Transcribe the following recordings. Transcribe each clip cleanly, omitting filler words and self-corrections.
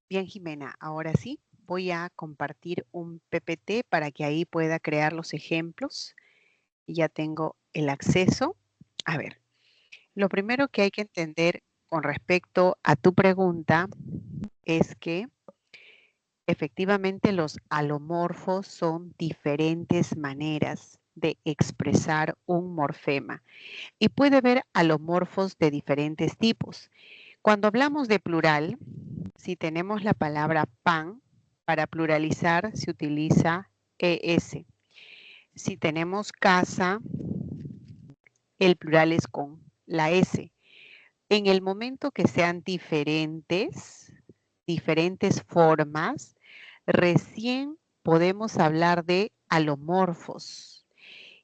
Bien, Jimena, ahora sí voy a compartir un PPT para que ahí pueda crear los ejemplos. Ya tengo el acceso. A ver, lo primero que hay que entender con respecto a tu pregunta es que efectivamente los alomorfos son diferentes maneras de expresar un morfema y puede haber alomorfos de diferentes tipos. Cuando hablamos de plural, si tenemos la palabra pan, para pluralizar se utiliza ES. Si tenemos casa, el plural es con la S. En el momento que sean diferentes formas, recién podemos hablar de alomorfos.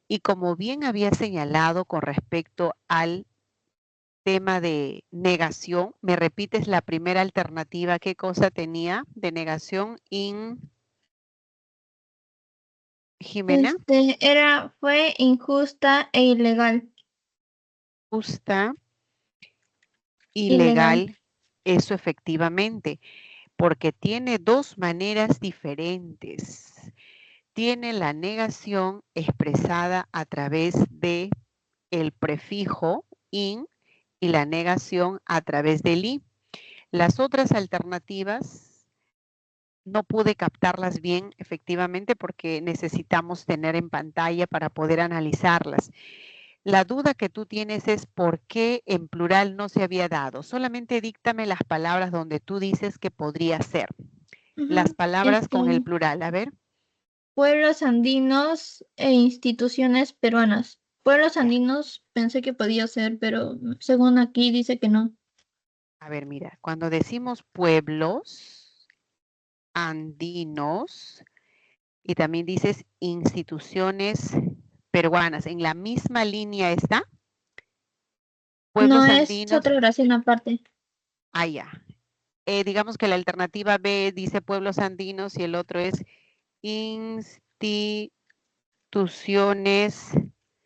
Y como bien había señalado con respecto al tema de negación, ¿me repites la primera alternativa? ¿Qué cosa tenía de negación? Jimena, Fue injusta e ilegal. justa, Ilegal. ilegal, eso efectivamente, porque tiene dos maneras diferentes. Tiene la negación expresada a través de el prefijo in y la negación a través del i. Las otras alternativas no pude captarlas bien efectivamente porque necesitamos tener en pantalla para poder analizarlas. La duda que tú tienes es por qué en plural no se había dado. Solamente díctame las palabras donde tú dices que podría ser. Las Ujú. palabras con el plural. A ver. Pueblos andinos e instituciones peruanas. Pueblos Ya. andinos pensé que podía ser, pero según aquí dice que no. A ver, mira, cuando decimos pueblos andinos y también dices instituciones peruanas, ¿en la misma línea está? No Pueblos es andinos, otra oración aparte. allá. Digamos que la alternativa B dice pueblos andinos y el otro es instituciones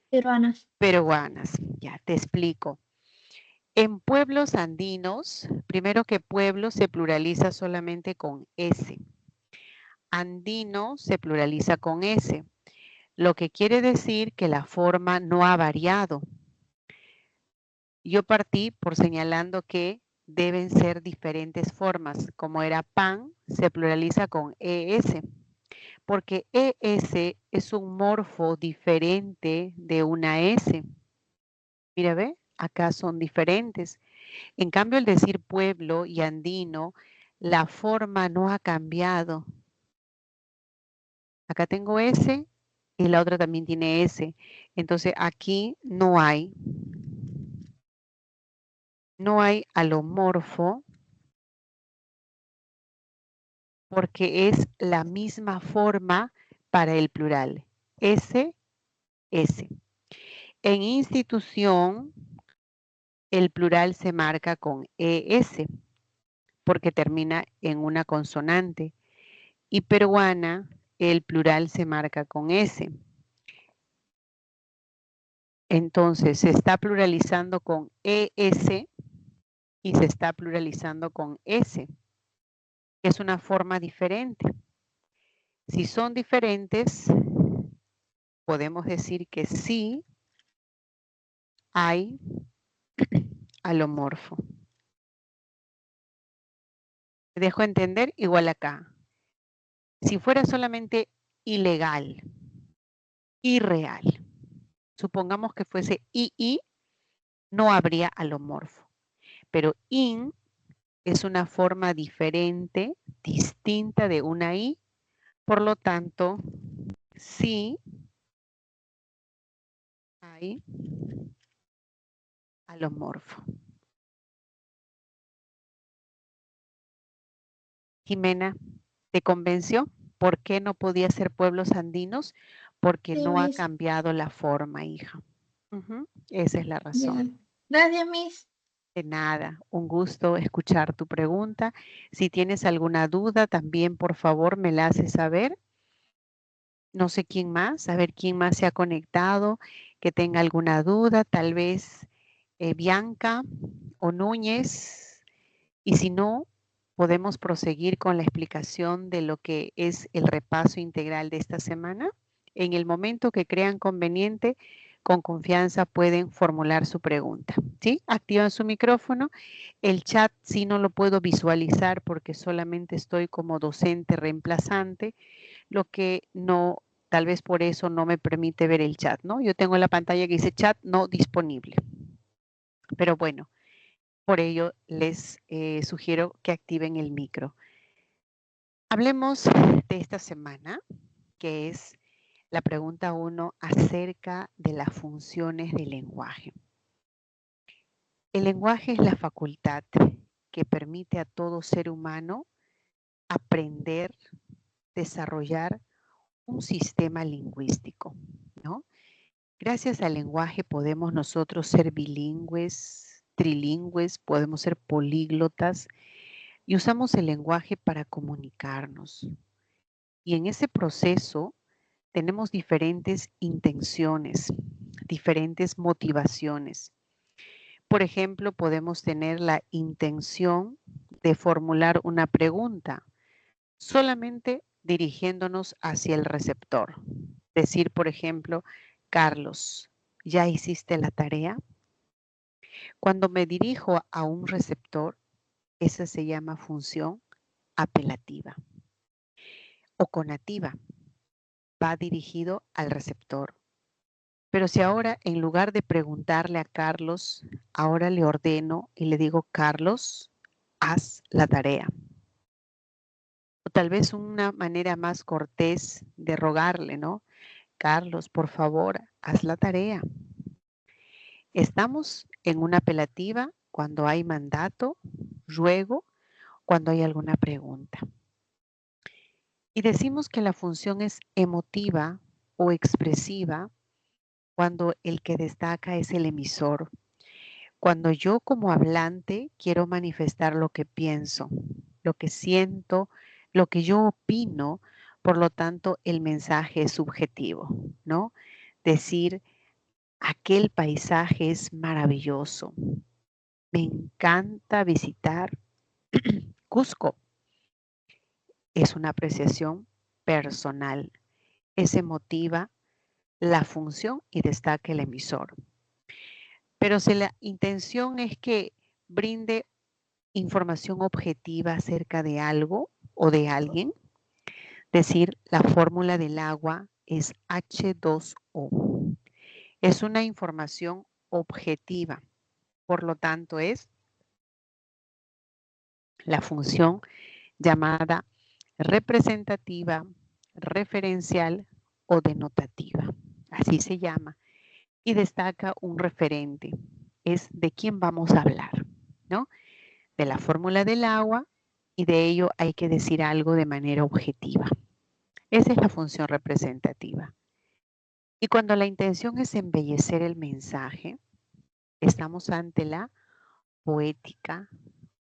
Peruanas. peruanas. Ya, te explico. En pueblos andinos, primero que pueblo se pluraliza solamente con S. Andino se pluraliza con S, lo que quiere decir que la forma no ha variado. Yo partí por señalando que deben ser diferentes formas, como era pan, se pluraliza con ES, porque ES es un morfo diferente de una S. Mira, ve, acá son diferentes. En cambio, el decir pueblo y andino, la forma no ha cambiado. Acá tengo S y la otra también tiene S. Entonces, aquí no hay alomorfo porque es la misma forma para el plural. S, S. En institución, el plural se marca con ES porque termina en una consonante. Y peruana, el plural se marca con S. Entonces, se está pluralizando con ES y se está pluralizando con S. Es una forma diferente. Si son diferentes, podemos decir que sí hay alomorfo. ¿Me dejo entender? Igual acá. Si fuera solamente ilegal, irreal, supongamos que fuese II, no habría alomorfo. Pero in es una forma diferente, distinta de una I, por lo tanto, sí hay alomorfo. Jimena, ¿te convenció? ¿Por qué no podía ser pueblos andinos? Porque Sí, no ha Miss. cambiado la forma, hija. Esa es la Ya. razón. Gracias, Miss. De nada, un gusto escuchar tu pregunta. Si tienes alguna duda, también por favor me la haces saber. No sé quién más, a ver quién más se ha conectado, que tenga alguna duda, tal vez Bianca o Núñez. Y si no, podemos proseguir con la explicación de lo que es el repaso integral de esta semana. En el momento que crean conveniente, con confianza pueden formular su pregunta, ¿sí? Activan su micrófono. El chat sí no lo puedo visualizar porque solamente estoy como docente reemplazante, lo que no, tal vez por eso no me permite ver el chat, ¿no? Yo tengo la pantalla que dice chat no disponible. Pero bueno, por ello les sugiero que activen el micro. Hablemos de esta semana, que es la pregunta 1 acerca de las funciones del lenguaje. El lenguaje es la facultad que permite a todo ser humano aprender, desarrollar un sistema lingüístico, ¿no? Gracias al lenguaje podemos nosotros ser bilingües, trilingües, podemos ser políglotas y usamos el lenguaje para comunicarnos. Y en ese proceso tenemos diferentes intenciones, diferentes motivaciones. Por ejemplo, podemos tener la intención de formular una pregunta solamente dirigiéndonos hacia el receptor. Decir, por ejemplo, Carlos, ¿ya hiciste la tarea? Cuando me dirijo a un receptor, esa se llama función apelativa o conativa. Va dirigido al receptor. Pero si ahora, en lugar de preguntarle a Carlos, ahora le ordeno y le digo, Carlos, haz la tarea. O tal vez una manera más cortés de rogarle, ¿no? Carlos, por favor, haz la tarea. Estamos en una apelativa cuando hay mandato, ruego, cuando hay alguna pregunta. Y decimos que la función es emotiva o expresiva cuando el que destaca es el emisor. Cuando yo como hablante quiero manifestar lo que pienso, lo que siento, lo que yo opino, por lo tanto el mensaje es subjetivo, ¿no? Decir, aquel paisaje es maravilloso. Me encanta visitar Cusco. Es una apreciación personal. Es emotiva la función y destaca el emisor. Pero si la intención es que brinde información objetiva acerca de algo o de alguien, decir la fórmula del agua es H2O. Es una información objetiva, por lo tanto es la función llamada representativa, referencial o denotativa. Así se llama. Y destaca un referente. Es de quién vamos a hablar, ¿no? De la fórmula del agua y de ello hay que decir algo de manera objetiva. Esa es la función representativa. Y cuando la intención es embellecer el mensaje, estamos ante la poética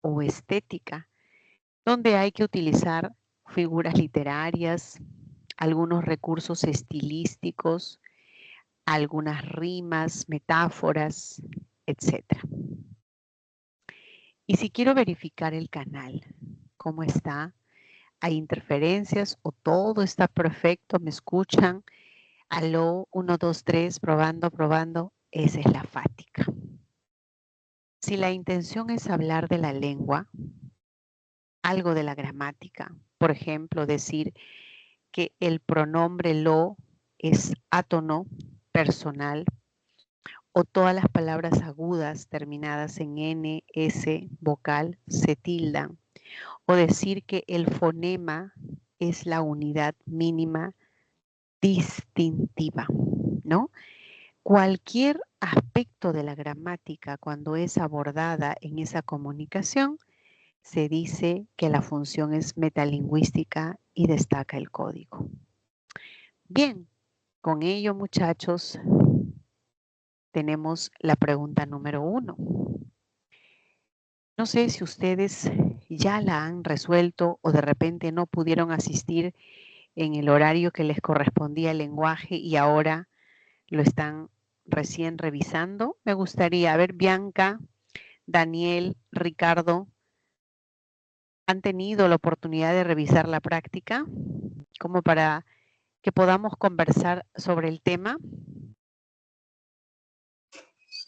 o estética, donde hay que utilizar figuras literarias, algunos recursos estilísticos, algunas rimas, metáforas, etc. Y si quiero verificar el canal, ¿cómo está? ¿Hay interferencias o todo está perfecto? ¿Me escuchan? Aló, 1, 2, 3, probando, probando. Esa es la fática. Si la intención es hablar de la lengua, algo de la gramática, por ejemplo, decir que el pronombre lo es átono, personal, o todas las palabras agudas terminadas en N, S, vocal, se tildan, o decir que el fonema es la unidad mínima distintiva, ¿no? Cualquier aspecto de la gramática cuando es abordada en esa comunicación, se dice que la función es metalingüística y destaca el código. Bien, con ello, muchachos, tenemos la pregunta número 1. No sé si ustedes ya la han resuelto o de repente no pudieron asistir en el horario que les correspondía el lenguaje y ahora lo están recién revisando. Me gustaría ver Bianca, Daniel, Ricardo, ¿Han tenido la oportunidad de revisar la práctica? Como para que podamos conversar sobre el tema.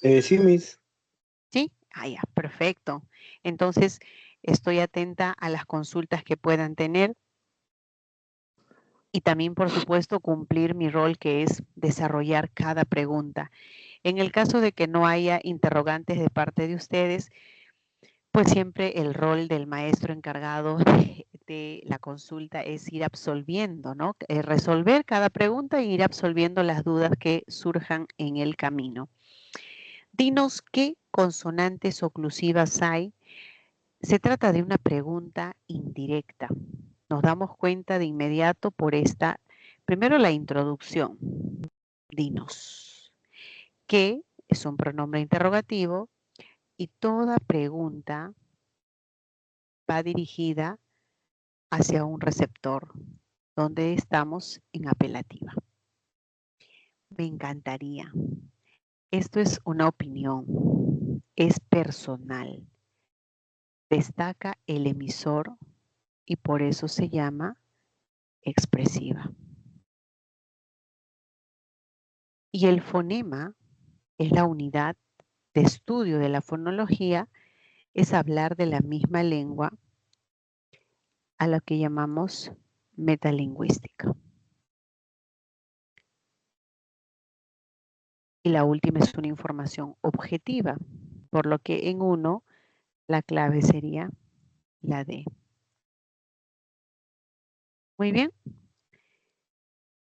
Sí, Miss. ¿Sí? Ah, ya, perfecto. Entonces, estoy atenta a las consultas que puedan tener y también, por supuesto, cumplir mi rol, que es desarrollar cada pregunta. En el caso de que no haya interrogantes de parte de ustedes, pues siempre el rol del maestro encargado de la consulta es ir absolviendo, ¿no? Resolver cada pregunta e ir absolviendo las dudas que surjan en el camino. Dinos qué consonantes oclusivas hay. Se trata de una pregunta indirecta. Nos damos cuenta de inmediato por esta, primero la introducción. Dinos, ¿qué es un pronombre interrogativo? Y toda pregunta va dirigida hacia un receptor, donde estamos en apelativa. Me encantaría. Esto es una opinión, es personal. Destaca el emisor y por eso se llama expresiva. Y el fonema es la unidad de estudio de la fonología, es hablar de la misma lengua a la que llamamos metalingüística. Y la última es una información objetiva, por lo que en uno la clave sería la D. Muy bien.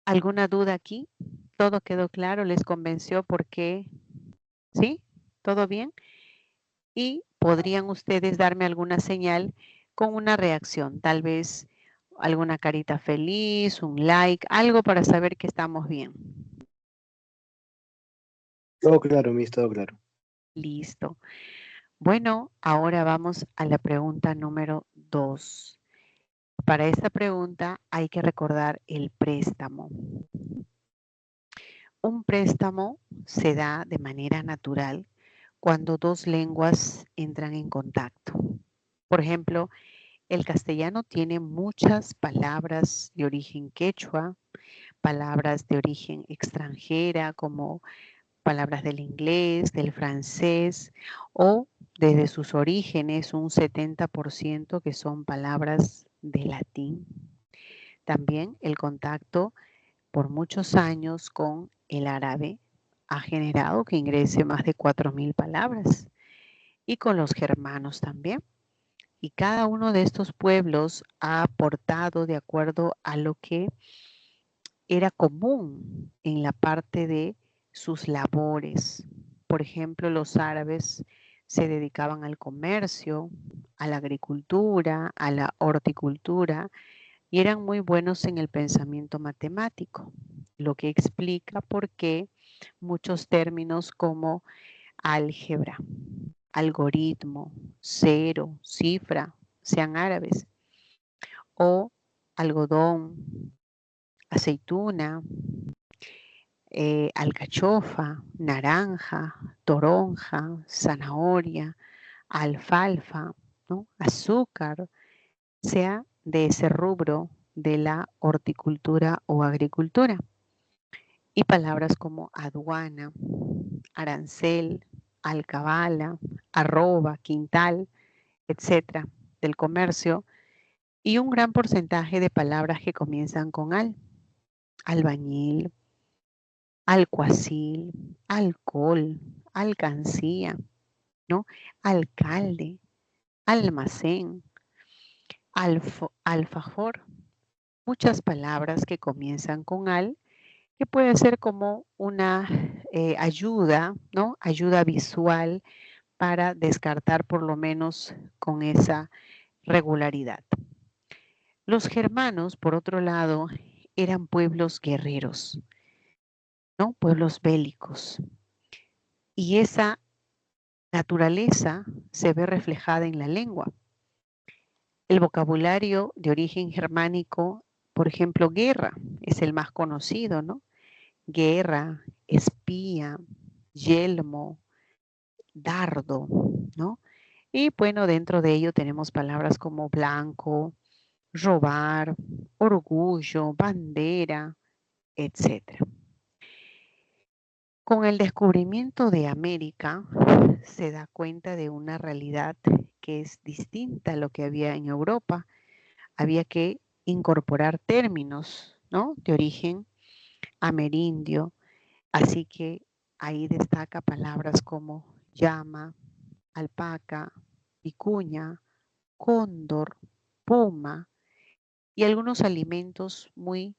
¿Alguna duda aquí? ¿Todo quedó claro? ¿Les convenció por qué? ¿Sí? ¿Todo bien? Y podrían ustedes darme alguna señal con una reacción, tal vez alguna carita feliz, un like, algo para saber que estamos bien. Todo claro, Miss, todo claro. Listo. Bueno, ahora vamos a la pregunta número 2. Para esta pregunta hay que recordar el préstamo. Un préstamo se da de manera natural cuando dos lenguas entran en contacto. Por ejemplo, el castellano tiene muchas palabras de origen quechua, palabras de origen extranjera como palabras del inglés, del francés o desde sus orígenes un 70% que son palabras de latín. También el contacto por muchos años con el árabe ha generado que ingrese más de 4.000 palabras y con los germanos también. Y cada uno de estos pueblos ha aportado de acuerdo a lo que era común en la parte de sus labores. Por ejemplo, los árabes se dedicaban al comercio, a la agricultura, a la horticultura y eran muy buenos en el pensamiento matemático, lo que explica por qué muchos términos como álgebra, algoritmo, cero, cifra, sean árabes, o algodón, aceituna, alcachofa, naranja, toronja, zanahoria, alfalfa, ¿no? Azúcar, sea de ese rubro de la horticultura o agricultura. Y palabras como aduana, arancel, alcabala, arroba, quintal, etcétera, del comercio, y un gran porcentaje de palabras que comienzan con al, albañil, alguacil, alcohol, alcancía, ¿no? Alcalde, almacén, alfajor, muchas palabras que comienzan con al, que puede ser como una ayuda, ¿no? Ayuda visual para descartar por lo menos con esa regularidad. Los germanos, por otro lado, eran pueblos guerreros, ¿no? Pueblos bélicos. Y esa naturaleza se ve reflejada en la lengua. El vocabulario de origen germánico, por ejemplo, guerra, es el más conocido, ¿no? Guerra, espía, yelmo, dardo, ¿no? Y bueno, dentro de ello tenemos palabras como blanco, robar, orgullo, bandera, etc. Con el descubrimiento de América, se da cuenta de una realidad que es distinta a lo que había en Europa. Había que incorporar términos, ¿no?, de origen amerindio. Así que ahí destaca palabras como llama, alpaca, vicuña, cóndor, puma y algunos alimentos muy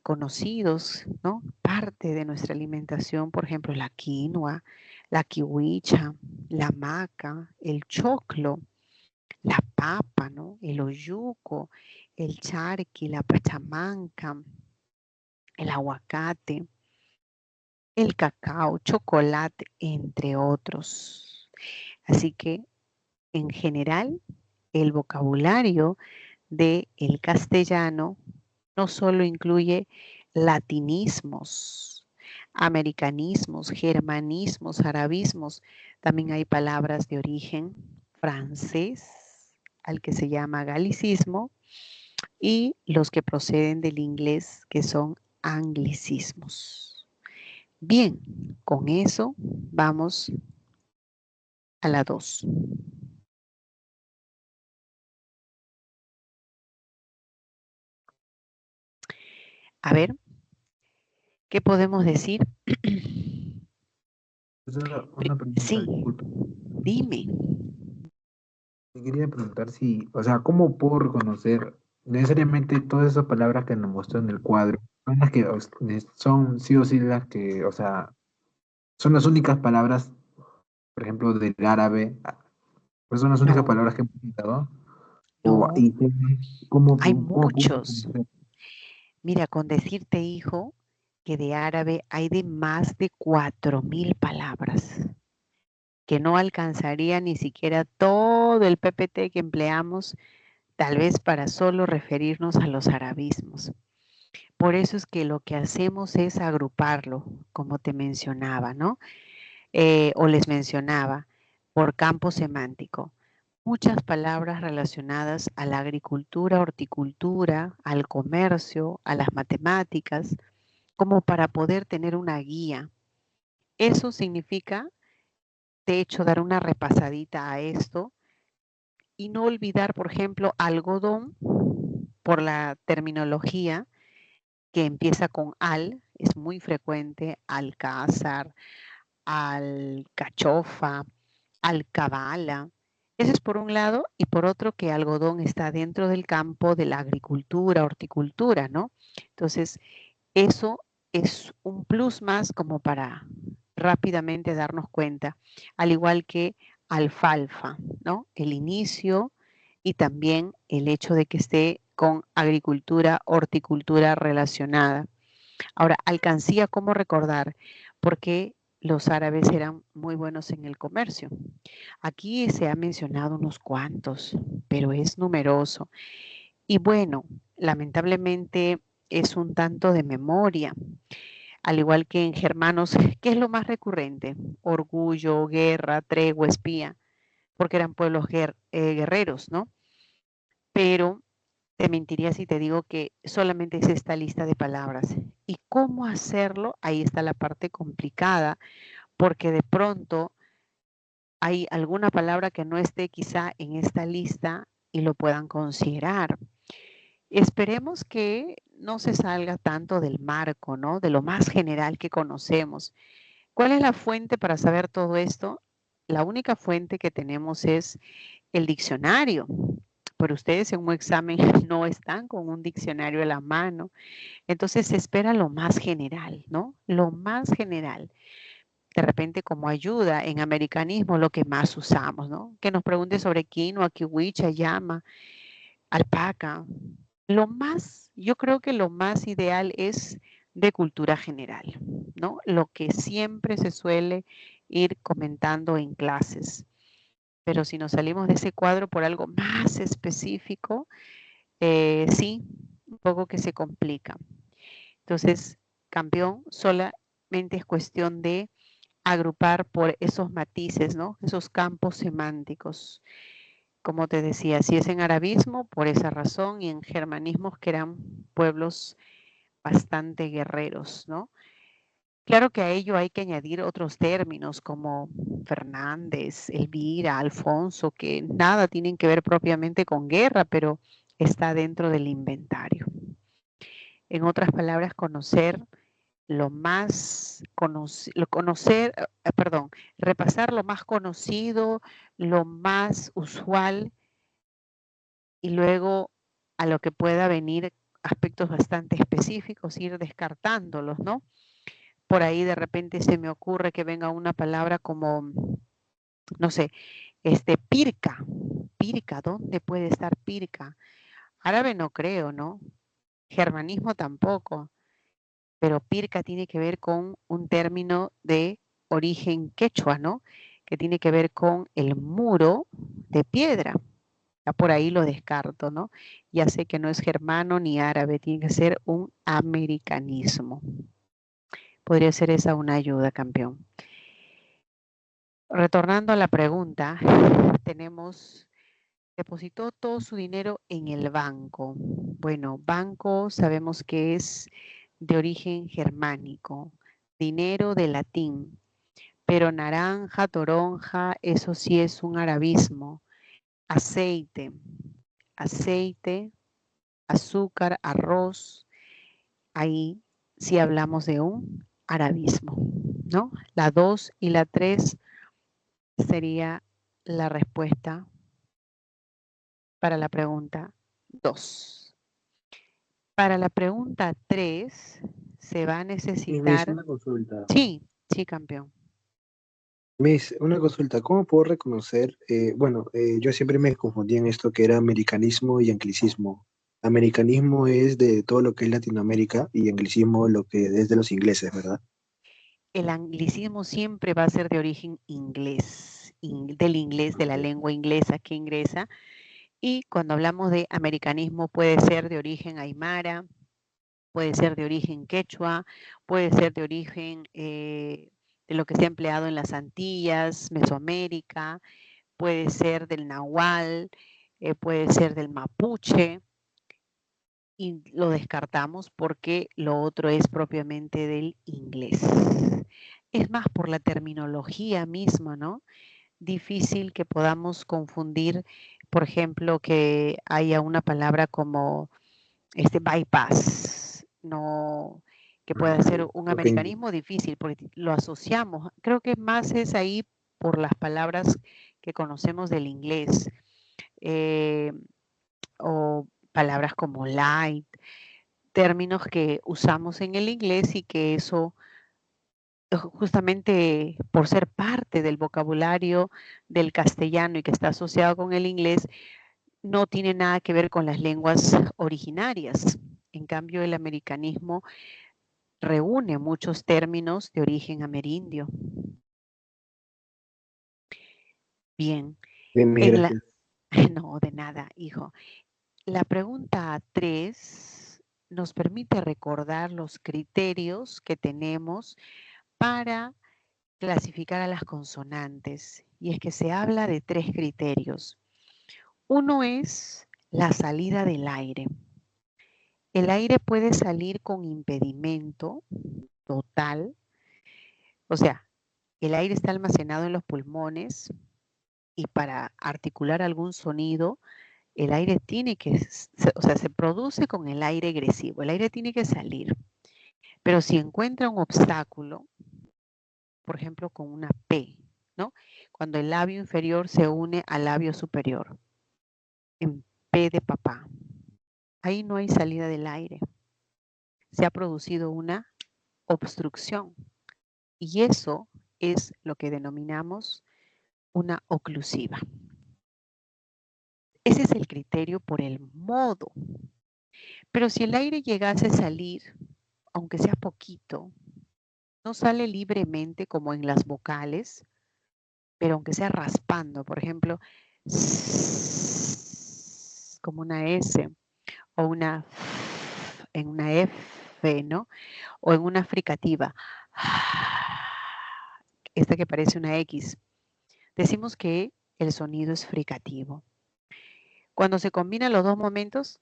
conocidos, ¿no? Parte de nuestra alimentación, por ejemplo, la quinoa, la kiwicha, la maca, el choclo, la papa, ¿no? El oyuco, el charqui, la pachamanca, el aguacate, el cacao, chocolate, entre otros. Así que, en general, el vocabulario del castellano no solo incluye latinismos, americanismos, germanismos, arabismos, también hay palabras de origen francés, al que se llama galicismo, y los que proceden del inglés, que son anglicismos. Bien, con eso vamos a la 2. A ver, ¿qué podemos decir? Una pregunta, Sí, disculpe. dime. Te quería preguntar si, o sea, ¿cómo puedo reconocer necesariamente todas esas palabras que nos mostró en el cuadro? Son las que son sí o sí las que, o sea, son las únicas palabras, por ejemplo, del árabe, pues son las únicas No, palabras que hemos citado. O, no, y hay cómo puedo muchos. reconocer? Mira, con decirte, hijo, que de árabe hay de más de 4.000 palabras, que no alcanzaría ni siquiera todo el PPT que empleamos, tal vez para solo referirnos a los arabismos. Por eso es que lo que hacemos es agruparlo, como te mencionaba, ¿no? O les mencionaba, por campo semántico. Muchas palabras relacionadas a la agricultura, horticultura, al comercio, a las matemáticas, como para poder tener una guía. Eso significa, de hecho, dar una repasadita a esto y no olvidar, por ejemplo, algodón por la terminología que empieza con al, es muy frecuente, alcázar, alcachofa, alcabala. Eso es por un lado, y por otro que algodón está dentro del campo de la agricultura, horticultura, ¿no? Entonces, eso es un plus más como para rápidamente darnos cuenta, al igual que alfalfa, ¿no? El inicio y también el hecho de que esté con agricultura, horticultura relacionada. Ahora, alcancía, ¿cómo recordar? Porque los árabes eran muy buenos en el comercio. Aquí se ha mencionado unos cuantos, pero es numeroso. Y bueno, lamentablemente es un tanto de memoria, al igual que en germanos, ¿qué es lo más recurrente? Orgullo, guerra, tregua, espía, porque eran pueblos guerreros, ¿no? Pero te mentiría si te digo que solamente es esta lista de palabras. ¿Y cómo hacerlo? Ahí está la parte complicada, porque de pronto hay alguna palabra que no esté quizá en esta lista y lo puedan considerar. Esperemos que no se salga tanto del marco, ¿no? De lo más general que conocemos. ¿Cuál es la fuente para saber todo esto? La única fuente que tenemos es el diccionario. Pero ustedes en un examen no están con un diccionario a la mano. Entonces se espera lo más general, ¿no? Lo más general. De repente como ayuda en americanismo lo que más usamos, ¿no? Que nos pregunte sobre quinoa, kiwicha, llama, alpaca. Lo más, yo creo que lo más ideal es de cultura general, ¿no? Lo que siempre se suele ir comentando en clases. Pero si nos salimos de ese cuadro por algo más específico, sí, un poco que se complica. Entonces, campeón, solamente es cuestión de agrupar por esos matices, ¿no? Esos campos semánticos. Como te decía, si es en arabismo, por esa razón, y en germanismos, que eran pueblos bastante guerreros, ¿no? Claro que a ello hay que añadir otros términos como Fernández, Elvira, Alfonso, que nada tienen que ver propiamente con guerra, pero está dentro del inventario. En otras palabras, conocer lo más repasar lo más conocido, lo más usual, y luego a lo que pueda venir aspectos bastante específicos, ir descartándolos, ¿no? Por ahí de repente se me ocurre que venga una palabra como, no sé, pirca. Pirca, ¿dónde puede estar pirca? Árabe no creo, ¿no? Germanismo tampoco, pero pirca tiene que ver con un término de origen quechua, ¿no? Que tiene que ver con el muro de piedra. Ya por ahí lo descarto, ¿no? Ya sé que no es germano ni árabe, tiene que ser un americanismo. Podría ser esa una ayuda, campeón. Retornando a la pregunta, tenemos, depositó todo su dinero en el banco. Bueno, banco sabemos que es de origen germánico, dinero de latín, pero naranja, toronja, eso sí es un arabismo. Aceite, aceite, azúcar, arroz, ahí sí hablamos de un arabismo, ¿no? La 2 y la 3 sería la respuesta para la pregunta 2. Para la pregunta 3 se va a Miss, necesitar... una consulta. Sí, sí, campeón. Miss, una consulta. ¿Cómo puedo reconocer? Yo siempre me confundí en esto que era americanismo y anglicismo. Americanismo es de todo lo que es Latinoamérica y anglicismo lo que es de los ingleses, ¿verdad? El anglicismo siempre va a ser de origen inglés, del inglés, de la Ok. lengua inglesa que ingresa. Y cuando hablamos de americanismo puede ser de origen aymara, puede ser de origen quechua, puede ser de origen de lo que se ha empleado en las Antillas, Mesoamérica, puede ser del nahual, puede ser del mapuche, y lo descartamos porque lo otro es propiamente del inglés. Es más por la terminología misma, ¿no? Difícil que podamos confundir, por ejemplo, que haya una palabra como bypass, no, que Ah, pueda ok. ser un Ok. americanismo difícil, porque lo asociamos. Creo que más es ahí por las palabras que conocemos del inglés, eh, o palabras como light, términos que usamos en el inglés y que eso justamente por ser parte del vocabulario del castellano y que está asociado con el inglés, no tiene nada que ver con las lenguas originarias. En cambio, el americanismo reúne muchos términos de origen amerindio. Bien, Bien, Miss, en la... gracias. No, de nada, hijo. La pregunta 3 nos permite recordar los criterios que tenemos para clasificar a las consonantes. Y es que se habla de 3 criterios. Uno es la salida del aire. El aire puede salir con impedimento total, o sea, el aire está almacenado en los pulmones y para articular algún sonido, el aire tiene que, se produce con el aire agresivo, el aire tiene que salir. Pero si encuentra un obstáculo, por ejemplo, con una P, ¿no? Cuando el labio inferior se une al labio superior, en P de papá, ahí no hay salida del aire. Se ha producido una obstrucción y eso es lo que denominamos una oclusiva. Ese es el criterio por el modo. Pero si el aire llegase a salir, aunque sea poquito, no sale libremente como en las vocales, pero aunque sea raspando, por ejemplo, como una S o una en una F, ¿no? O en una fricativa. esta que parece una X, decimos que el sonido es fricativo. Cuando se combinan los dos momentos,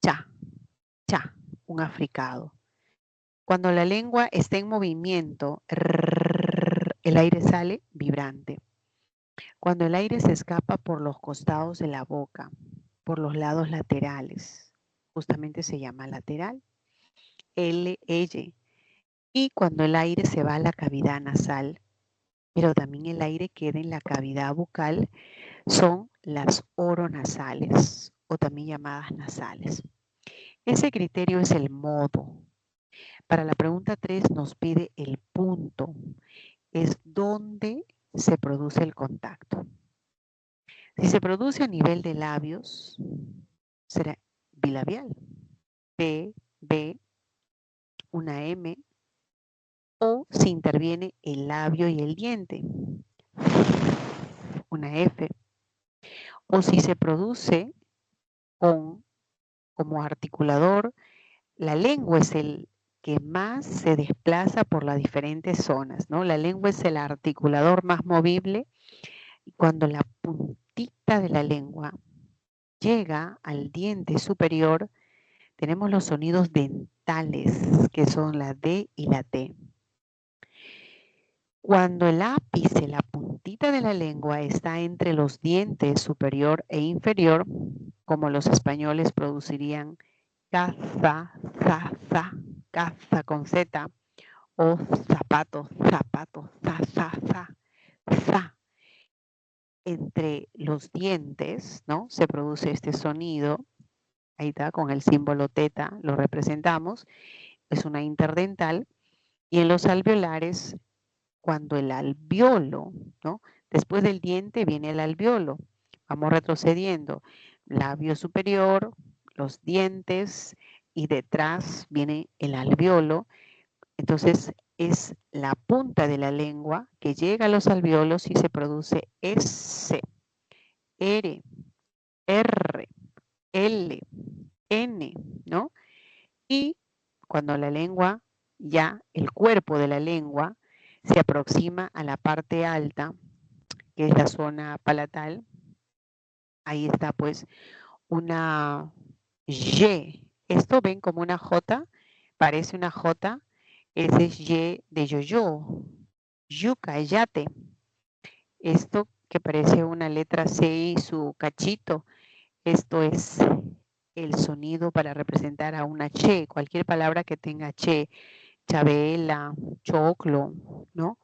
cha, cha, un africado. Cuando la lengua está en movimiento, el aire sale vibrante. Cuando el aire se escapa por los costados de la boca, por los lados laterales, justamente se llama lateral, L, L. Y cuando el aire se va a la cavidad nasal, pero también el aire queda en la cavidad bucal, son las oronasales o también llamadas nasales. Ese criterio es el modo. Para la pregunta 3 nos pide el punto. Es donde se produce el contacto. Si se produce a nivel de labios, será bilabial. P, B, una M, o si interviene el labio y el diente, una F, o si se produce como articulador, la lengua es el que más se desplaza por las diferentes zonas, ¿no? La lengua es el articulador más movible y cuando la puntita de la lengua llega al diente superior, tenemos los sonidos dentales, que son la D y la T. Cuando el ápice, la puntita de la lengua, está entre los dientes superior e inferior, como los españoles producirían caza, zaza, caza con Z, o zapatos, zapatos, za, za, za, za. Entre los dientes, ¿no? Se produce este sonido. Ahí está, con el símbolo teta lo representamos. Es una interdental. Y en los alveolares, cuando el alveolo, ¿no? Después del diente viene el alveolo. Vamos retrocediendo. Labio superior, los dientes y detrás viene el alveolo. Entonces es la punta de la lengua que llega a los alveolos y se produce S, R, R, L, N, ¿no? Y cuando la lengua, ya el cuerpo de la lengua se aproxima a la parte alta, que es la zona palatal, ahí está pues una Y. Esto ven como una J, parece una J, ese es Y de yo-yo, yuca, yate. Esto que parece una letra C y su cachito, esto es el sonido para representar a una che, cualquier palabra que tenga che, chabela, choclo, ¿no?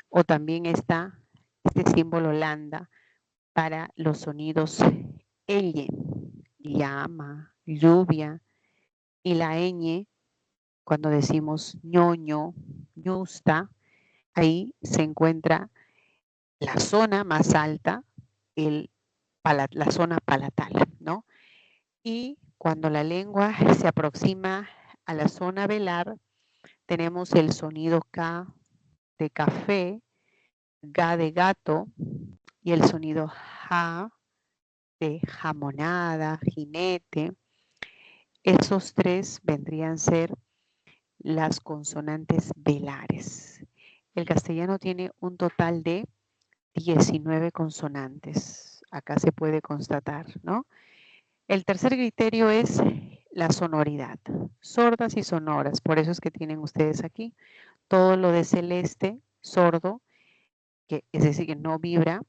O también está este símbolo lambda para los sonidos elle, llama, lluvia, y la ñ, cuando decimos ñoño, ñusta, ahí se encuentra la zona más alta, la zona palatal, ¿no? Y cuando la lengua se aproxima a la zona velar, tenemos el sonido K de café, G de gato y el sonido J de jamonada, jinete. Esos tres vendrían a ser las consonantes velares. El castellano tiene un total de 19 consonantes. Acá se puede constatar, ¿no? El tercer criterio es la sonoridad. Sordas y sonoras, por eso es que tienen ustedes aquí todo lo de celeste, sordo, que es decir, que no vibra,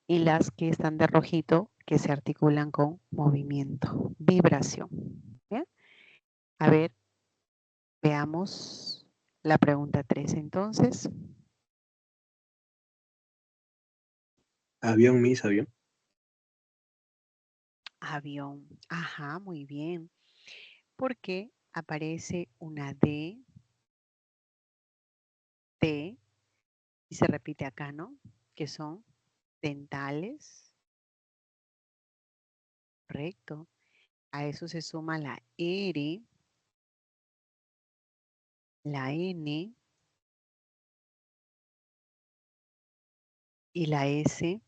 y las que están de rojito, que se articulan con movimiento, vibración. ¿Bien? A ver, veamos la pregunta 3 entonces. Avión, Miss, avión. Avión. Ajá, muy bien. Porque aparece una D, T, y se repite acá, ¿no? Que son dentales. Correcto. A eso se suma la R, la N y la S,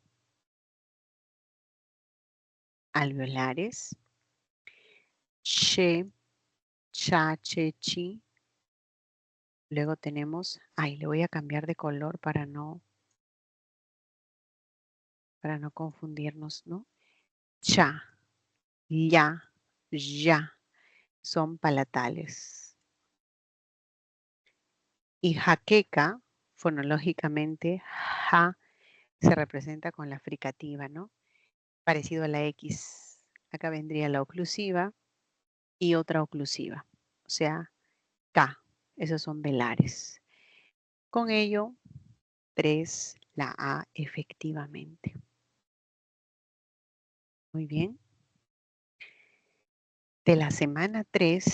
alveolares. Che, cha, che, chi, Luego tenemos, le voy a cambiar de color para no confundirnos, ¿no? Cha, ya, ya, son palatales. Y jaqueca, fonológicamente, ja, se representa con la fricativa, ¿no? Parecido a la X. Acá vendría la oclusiva y otra oclusiva. O sea, K. Esos son velares. Con ello, 3, la A efectivamente. Muy bien. De la semana 3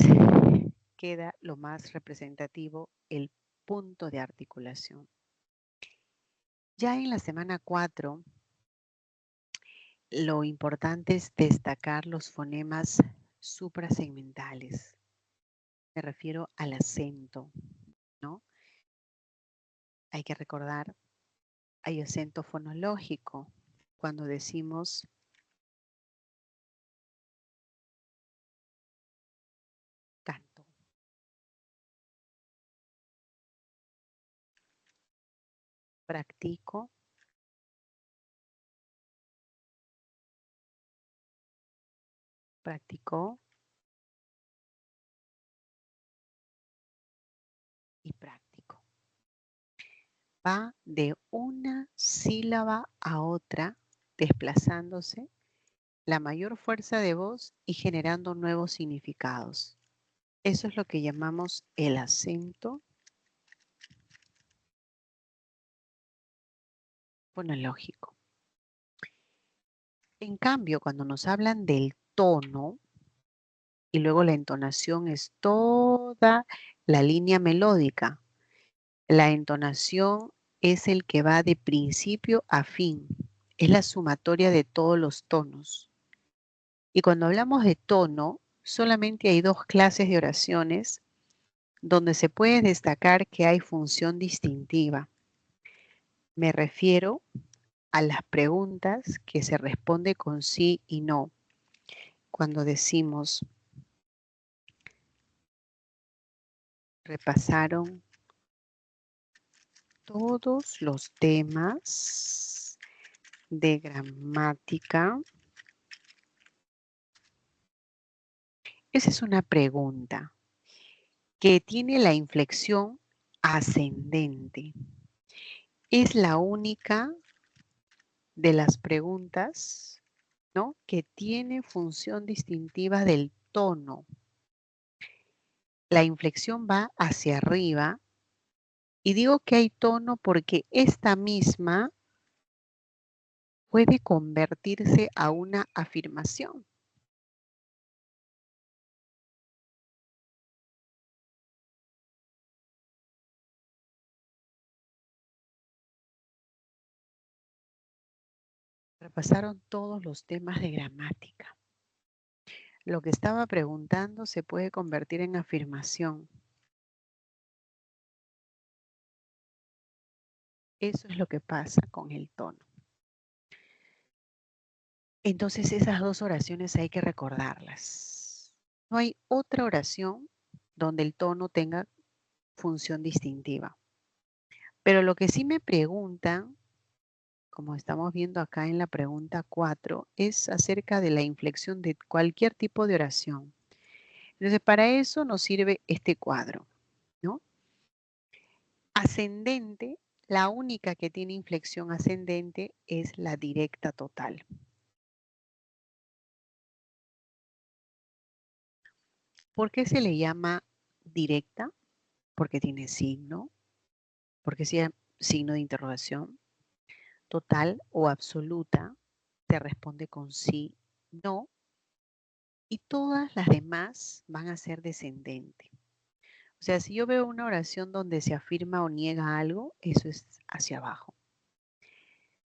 queda lo más representativo, el punto de articulación. Ya en la semana 4, lo importante es destacar los fonemas suprasegmentales. Me refiero al acento, ¿no? Hay que recordar, hay acento fonológico. Cuando decimos canto. Practico. Practicó. Y práctico. Va de una sílaba a otra, desplazándose la mayor fuerza de voz y generando nuevos significados. Eso es lo que llamamos el acento fonológico. En cambio, cuando nos hablan del tono, y luego la entonación es toda la línea melódica. La entonación es el que va de principio a fin. Es la sumatoria de todos los tonos. Y cuando hablamos de tono, solamente hay 2 clases de oraciones donde se puede destacar que hay función distintiva. Me refiero a las preguntas que se responde con sí y no. Cuando decimos, repasaron todos los temas de gramática. Esa es una pregunta que tiene la inflexión ascendente. Es la única de las preguntas, ¿no?, que tiene función distintiva del tono. La inflexión va hacia arriba y digo que hay tono porque esta misma puede convertirse a una afirmación. Repasaron todos los temas de gramática. Lo que estaba preguntando se puede convertir en afirmación. Eso es lo que pasa con el tono. Entonces esas 2 oraciones hay que recordarlas. No hay otra oración donde el tono tenga función distintiva. Pero lo que sí me preguntan, como estamos viendo acá en la pregunta 4, es acerca de la inflexión de cualquier tipo de oración. Entonces, para eso nos sirve este cuadro, ¿no? Ascendente, la única que tiene inflexión ascendente es la directa total. ¿Por qué se le llama directa? Porque tiene signo, porque sea signo de interrogación. Total o absoluta, se responde con sí, no, y todas las demás van a ser descendente. O sea, si yo veo una oración donde se afirma o niega algo, eso es hacia abajo.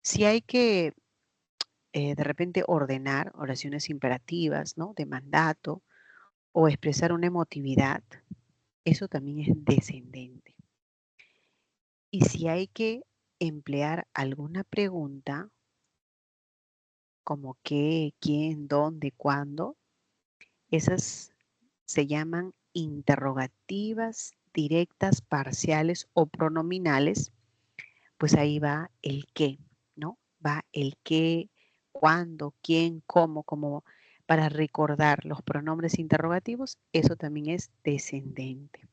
Si hay que de repente ordenar oraciones imperativas, ¿no?, de mandato, o expresar una emotividad, eso también es descendente. Y si hay que emplear alguna pregunta, como qué, quién, dónde, cuándo, esas se llaman interrogativas directas, parciales o pronominales, pues ahí va el qué, ¿no? Va el qué, cuándo, quién, cómo, como para recordar los pronombres interrogativos, eso también es descendente.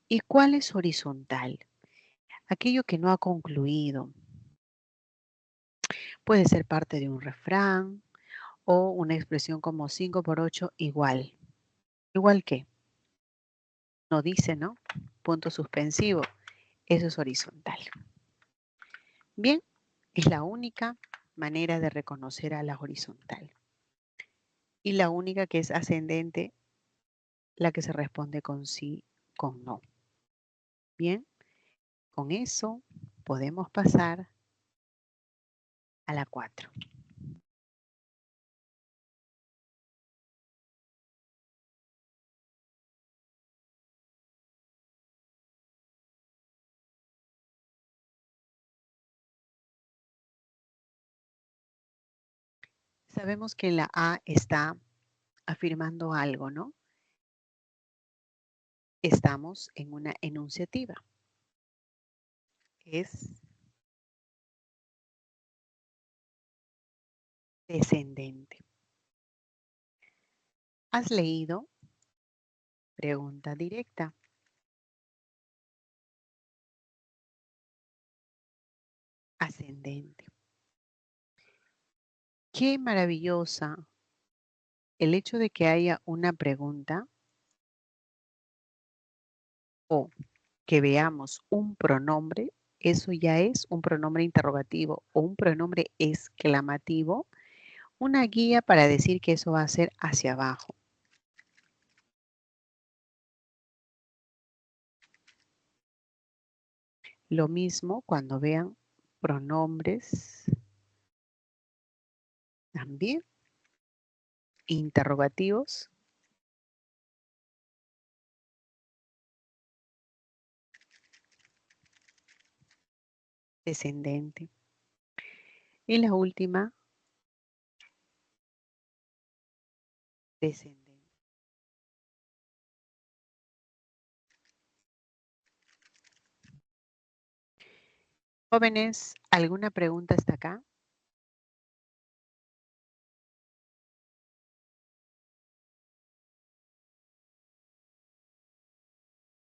¿Y cuál es horizontal? Aquello que no ha concluido. Puede ser parte de un refrán o una expresión como 5 por 8 igual. ¿Igual qué? No dice, ¿no? Punto suspensivo. Eso es horizontal. Bien, es la única manera de reconocer a la horizontal. Y la única que es ascendente, la que se responde con sí, con no. Bien, con eso podemos pasar a la 4. Sabemos que la A está afirmando algo, ¿no? Estamos en una enunciativa. Es descendente. ¿Has leído? Pregunta directa. Ascendente. Qué maravillosa el hecho de que haya una pregunta o que veamos un pronombre, eso ya es un pronombre interrogativo o un pronombre exclamativo, una guía para decir que eso va a ser hacia abajo. Lo mismo cuando vean pronombres también interrogativos. Descendente. Y la última, descendente. Jóvenes, ¿alguna pregunta hasta acá?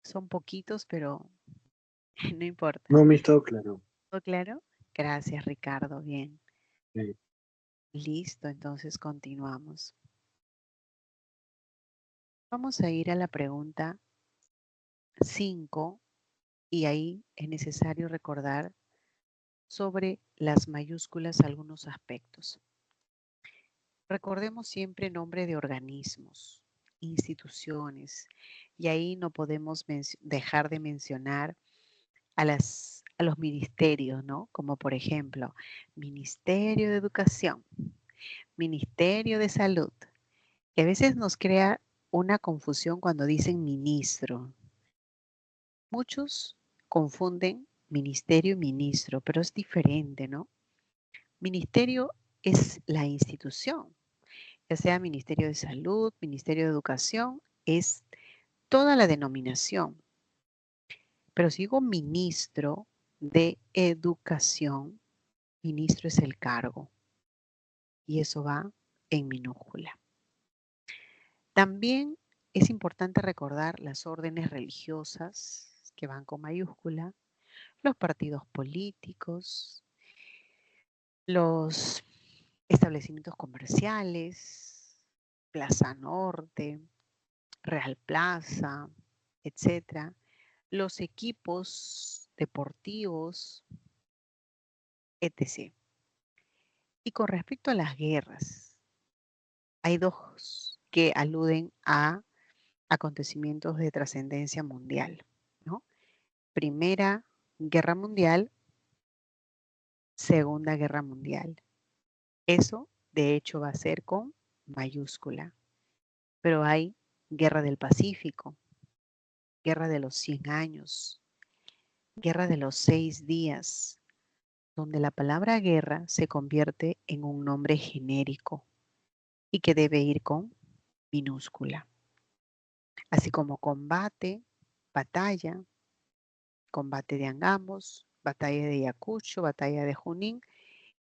Son poquitos, pero no importa. No, me está claro. ¿Todo claro? Gracias, Ricardo. Bien. Sí. Listo, entonces continuamos. Vamos a ir a la pregunta 5 y ahí es necesario recordar sobre las mayúsculas algunos aspectos. Recordemos siempre nombre de organismos, instituciones, y ahí no podemos dejar de mencionar a los ministerios, ¿no? Como por ejemplo, Ministerio de Educación, Ministerio de Salud, que a veces nos crea una confusión cuando dicen ministro. Muchos confunden ministerio y ministro, pero es diferente, ¿no? Ministerio es la institución, ya sea Ministerio de Salud, Ministerio de Educación, es toda la denominación. Pero si digo ministro de Educación, ministro es el cargo y eso va en minúscula. También es importante recordar las órdenes religiosas que van con mayúscula, los partidos políticos, los establecimientos comerciales, Plaza Norte, Real Plaza, etcétera, los equipos deportivos, etc. Y con respecto a las guerras, hay dos que aluden a acontecimientos de trascendencia mundial, ¿no? Primera Guerra Mundial, Segunda Guerra Mundial. Eso, de hecho, va a ser con mayúscula. Pero hay Guerra del Pacífico, Guerra de los 100 años, Guerra de los 6 días, donde la palabra guerra se convierte en un nombre genérico y que debe ir con minúscula. Así como combate, batalla, combate de Angamos, batalla de Ayacucho, batalla de Junín,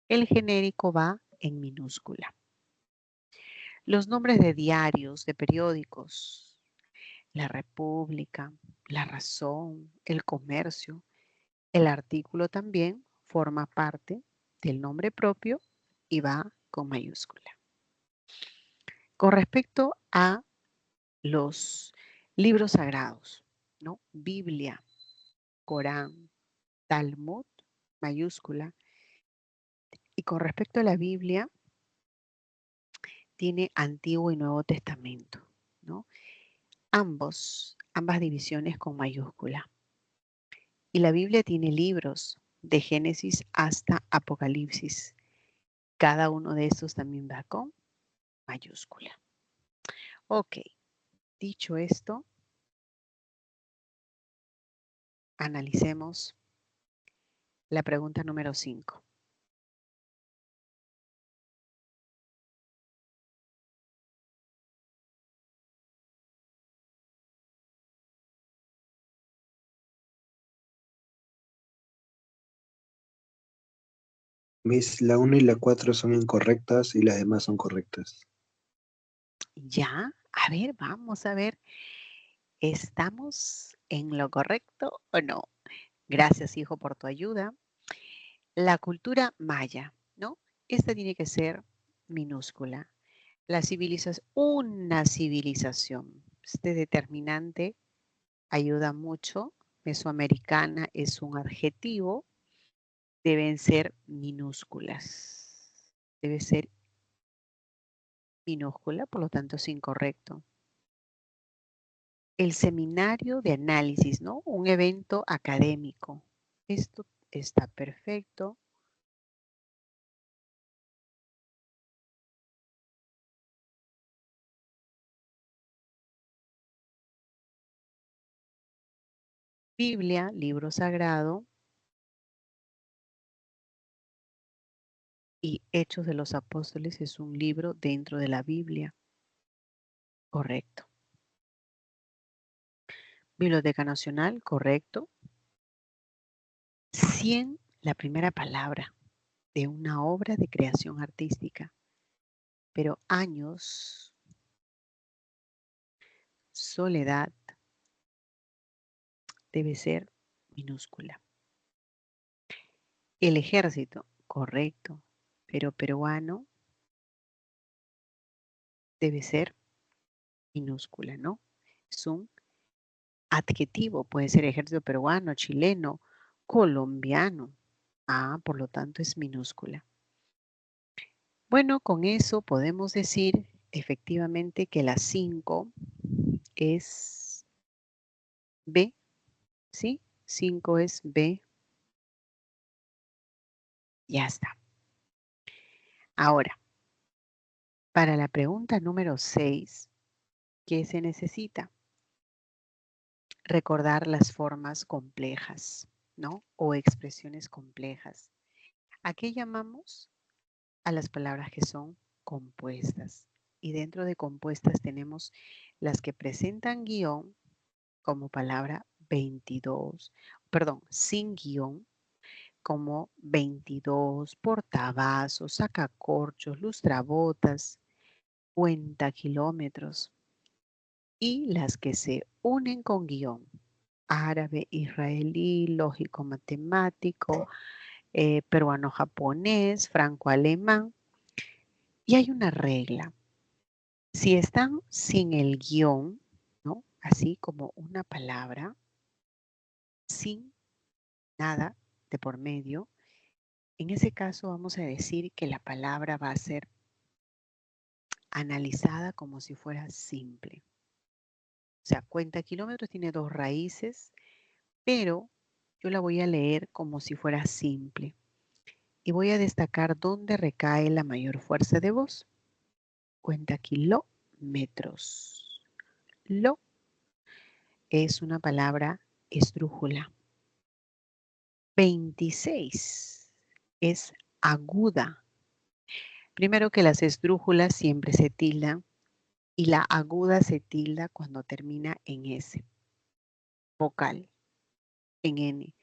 el genérico va en minúscula. Los nombres de diarios, de periódicos, La República, La Razón, El Comercio, el artículo también forma parte del nombre propio y va con mayúscula. Con respecto a los libros sagrados, ¿no? Biblia, Corán, Talmud, mayúscula. Y con respecto a la Biblia, tiene Antiguo y Nuevo Testamento, ¿no? Ambas divisiones con mayúscula. Y la Biblia tiene libros de Génesis hasta Apocalipsis. Cada uno de estos también va con mayúscula. Ok, dicho esto, analicemos la pregunta número 5. Miss, la 1 y la 4 son incorrectas y las demás son correctas. Ya, a ver, vamos a ver. ¿Estamos en lo correcto o no? Gracias, hijo, por tu ayuda. La cultura maya, ¿no? Esta tiene que ser minúscula. La civilización, una civilización. Este determinante ayuda mucho. Mesoamericana es un adjetivo. Deben ser minúsculas. Debe ser minúscula, por lo tanto es incorrecto. El seminario de análisis, ¿no? Un evento académico. Esto está perfecto. Biblia, libro sagrado. Y Hechos de los Apóstoles es un libro dentro de la Biblia. Correcto. Biblioteca Nacional, correcto. 100, la primera palabra de una obra de creación artística. Pero años, soledad, debe ser minúscula. El ejército, correcto. Pero peruano debe ser minúscula, ¿no? Es un adjetivo, puede ser ejército peruano, chileno, colombiano. Ah, por lo tanto es minúscula. Bueno, con eso podemos decir efectivamente que la 5 es B, ¿sí? 5 es B. Ya está. Ahora, para la pregunta número 6, ¿qué se necesita? Recordar las formas complejas, ¿no? O expresiones complejas. ¿A qué llamamos? A las palabras que son compuestas. Y dentro de compuestas tenemos las que presentan guión como palabra 22, perdón, sin guión como 22, portavasos, sacacorchos, lustrabotas, cuenta kilómetros. Y las que se unen con guión, árabe, israelí, lógico matemático, peruano-japonés, franco-alemán. Y hay una regla. Si están sin el guión, ¿no? Así como una palabra, sin nada de por medio, en ese caso vamos a decir que la palabra va a ser analizada como si fuera simple. O sea, cuenta kilómetros tiene 2 raíces, pero yo la voy a leer como si fuera simple. Y voy a destacar dónde recae la mayor fuerza de voz. Cuenta kilómetros. Lo es una palabra esdrújula. 26 es aguda. Primero que las esdrújulas siempre se tildan y la aguda se tilda cuando termina en S. vocal en N.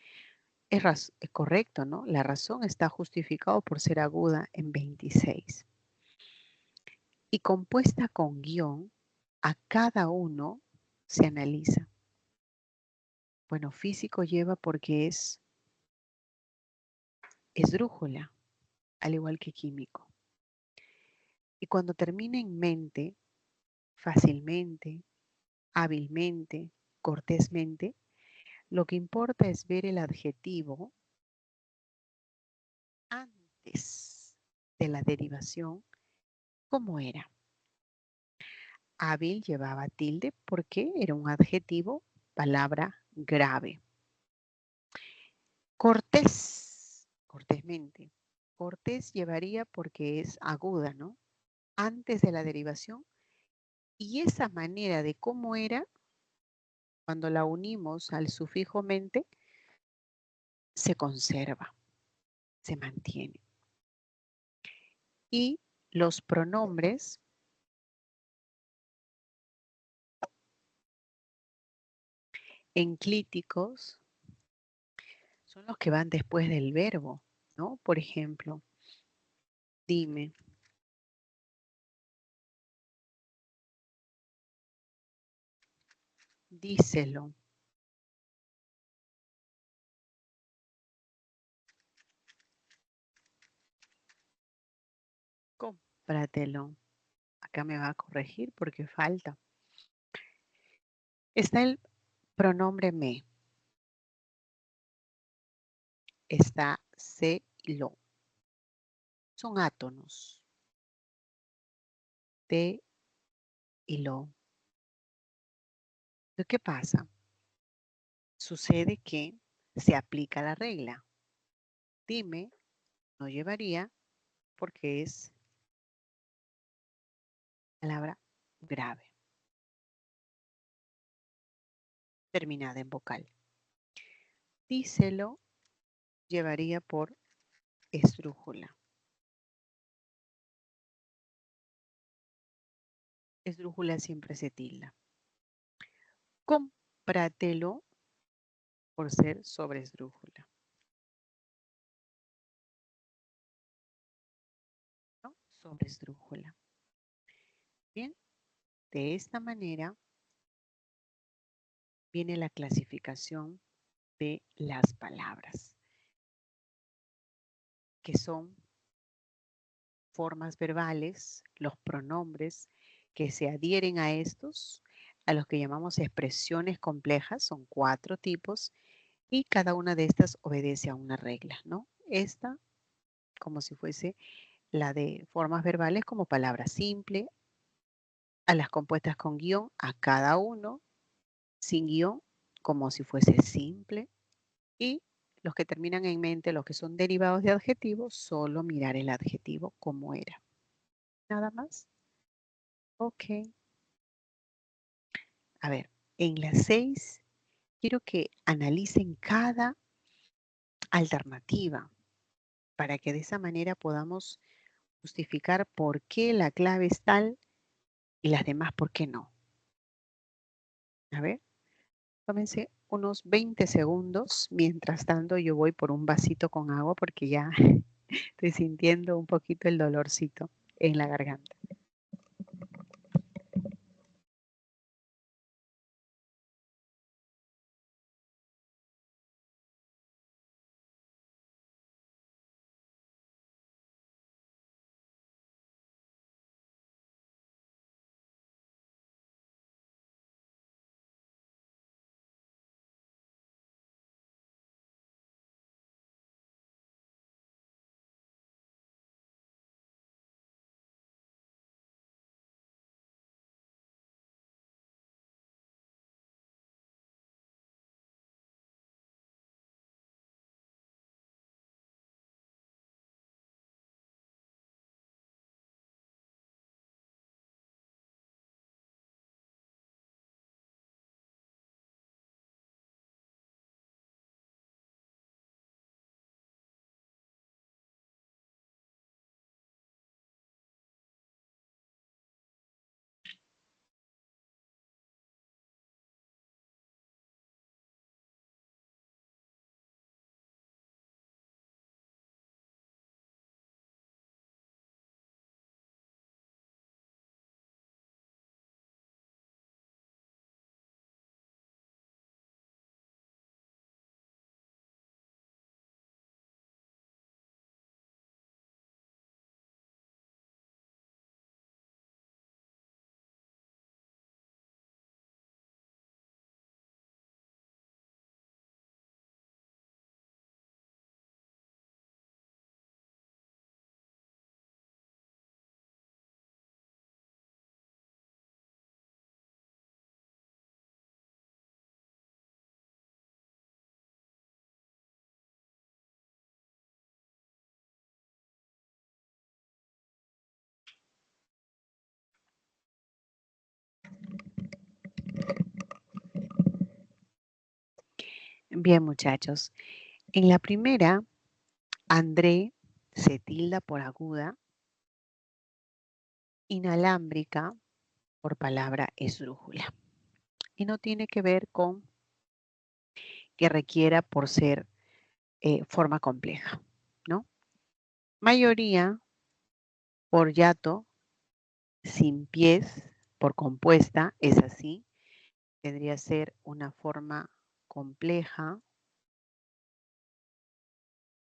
Es correcto, ¿no? La razón está justificado por ser aguda en 26. Y compuesta con guión, a cada uno se analiza. Bueno, físico lleva porque es esdrújula, al igual que químico. Y cuando termina en mente, fácilmente, hábilmente, cortésmente, lo que importa es ver el adjetivo antes de la derivación, ¿cómo era? Hábil llevaba tilde porque era un adjetivo, palabra grave. Cortés, cortésmente. Cortés llevaría porque es aguda, ¿no? Antes de la derivación. Y esa manera de cómo era, cuando la unimos al sufijo mente, se conserva, se mantiene. Y los pronombres enclíticos son los que van después del verbo, ¿no? Por ejemplo, dime, díselo, cómpratelo. Acá me va a corregir porque falta. Está el pronombre me. Está se y lo. Son átonos. Te y lo. ¿Qué pasa? Sucede que se aplica la regla. Dime no llevaría porque es palabra grave, terminada en vocal. Díselo llevaría por esdrújula. Esdrújula siempre se tilda. Cómpratelo por ser sobre esdrújula. ¿No? Sobre esdrújula. Bien, de esta manera viene la clasificación de las palabras, que son formas verbales, los pronombres que se adhieren a estos, a los que llamamos expresiones complejas, son 4 tipos, y cada una de estas obedece a una regla, ¿no? Esta, como si fuese la de formas verbales, como palabra simple, a las compuestas con guión, a cada uno, sin guión, como si fuese simple, y los que terminan en mente, los que son derivados de adjetivos, solo mirar el adjetivo como era. Nada más. Ok. A ver, en las 6 quiero que analicen cada alternativa para que de esa manera podamos justificar por qué la clave es tal y las demás por qué no. A ver, tómense unos 20 segundos. Mientras tanto, yo voy por un vasito con agua porque ya estoy sintiendo un poquito el dolorcito en la garganta. Bien, muchachos. En la primera, André se tilda por aguda, inalámbrica por palabra esdrújula. Y no tiene que ver con que requiera por ser forma compleja, ¿no? Mayoría por yato, sin pies, por compuesta, es así. Tendría que ser una forma compleja.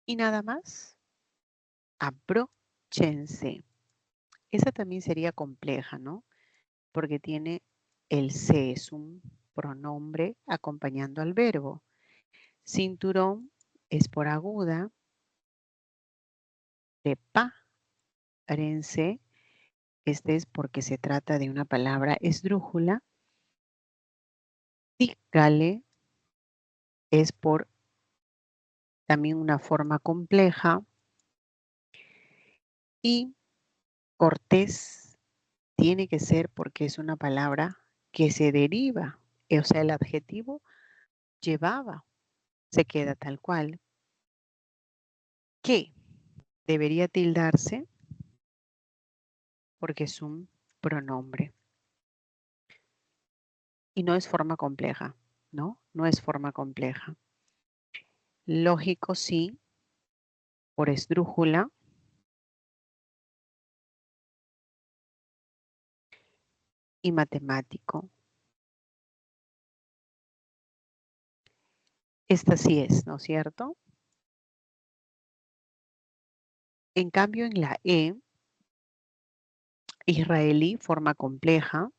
Y nada más, abróchense. Esa también sería compleja, ¿no? Porque tiene el se, es un pronombre acompañando al verbo. Cinturón es por aguda. Prepárense. Este es porque se trata de una palabra esdrújula. Dígale es por también una forma compleja. Y cortés tiene que ser porque es una palabra que se deriva. O sea, el adjetivo llevaba, se queda tal cual. Que debería tildarse porque es un pronombre. Y no es forma compleja, ¿no? No es forma compleja. Lógico sí, por esdrújula. Y matemático. Esta sí es, ¿no es cierto? En cambio, en la E, israelí, forma compleja,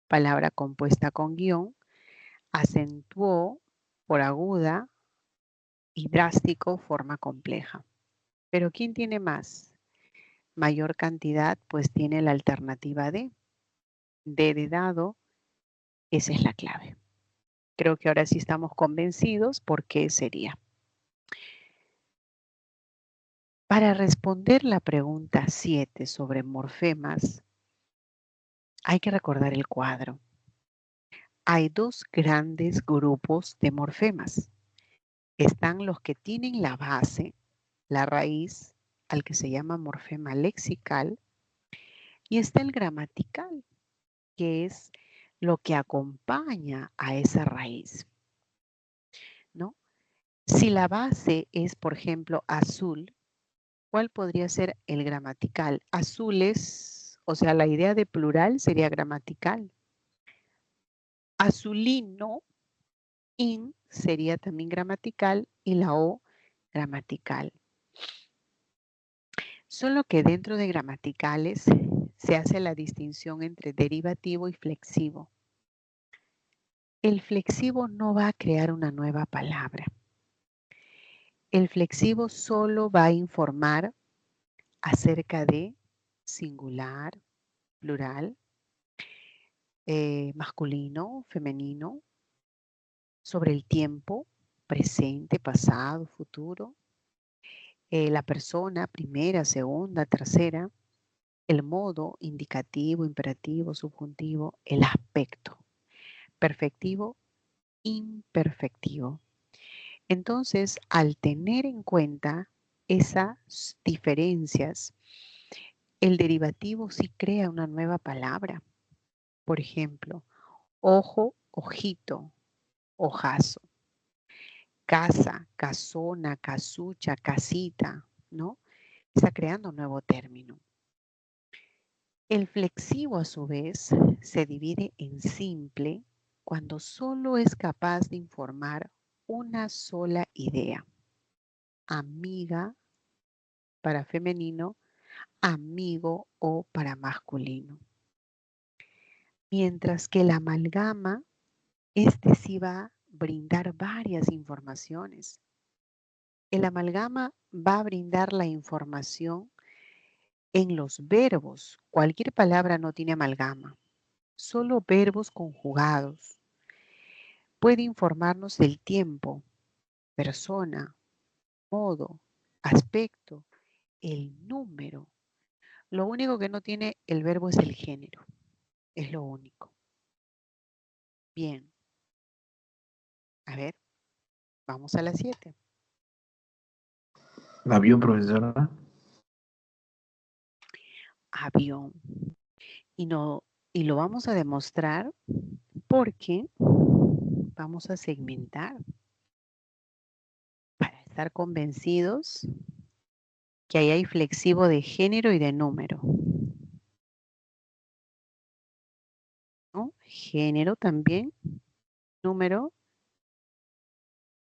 palabra compuesta con guión, acentuó por aguda y drástico, forma compleja. Pero ¿quién tiene más? Mayor cantidad, pues tiene la alternativa D. D de dado, esa es la clave. Creo que ahora sí estamos convencidos por qué sería. Para responder la pregunta 7 sobre morfemas, hay que recordar el cuadro. Hay dos grandes grupos de morfemas. Están los que tienen la base, la raíz, al que se llama morfema lexical, y está el gramatical, que es lo que acompaña a esa raíz, ¿no? Si la base es, por ejemplo, azul, ¿cuál podría ser el gramatical? Azules, o sea, la idea de plural sería gramatical. Azulino, in sería también gramatical y la o gramatical. Solo que dentro de gramaticales se hace la distinción entre derivativo y flexivo. El flexivo no va a crear una nueva palabra. El flexivo solo va a informar acerca de singular, plural, masculino, femenino, sobre el tiempo, presente, pasado, futuro, la persona, primera, segunda, tercera, el modo, indicativo, imperativo, subjuntivo, el aspecto, perfectivo, imperfectivo. Entonces, al tener en cuenta esas diferencias, el derivativo sí crea una nueva palabra. Por ejemplo, ojo, ojito, ojazo. Casa, casona, casucha, casita, ¿no? Está creando un nuevo término. El flexivo, a su vez, se divide en simple cuando solo es capaz de informar una sola idea. Amiga para femenino, amigo o para masculino. Mientras que la amalgama, este sí va a brindar varias informaciones. El amalgama va a brindar la información en los verbos. Cualquier palabra no tiene amalgama, solo verbos conjugados. Puede informarnos del tiempo, persona, modo, aspecto, el número. Lo único que no tiene el verbo es el género. Es lo único. Bien. A ver, vamos a la 7. Avión, profesora. Avión. Y lo vamos a demostrar porque vamos a segmentar para estar convencidos que ahí hay flexivo de género y de número, ¿no? Género también, número,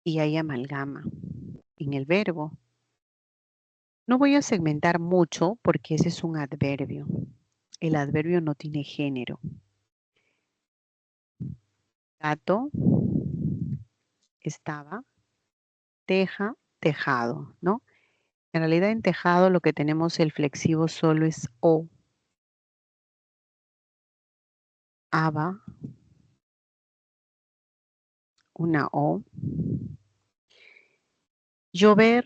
y hay amalgama en el verbo. No voy a segmentar mucho porque ese es un adverbio. El adverbio no tiene género. Gato, estaba, teja, tejado, ¿no? En realidad en tejado lo que tenemos el flexivo solo es o. Aba, una o. Llover,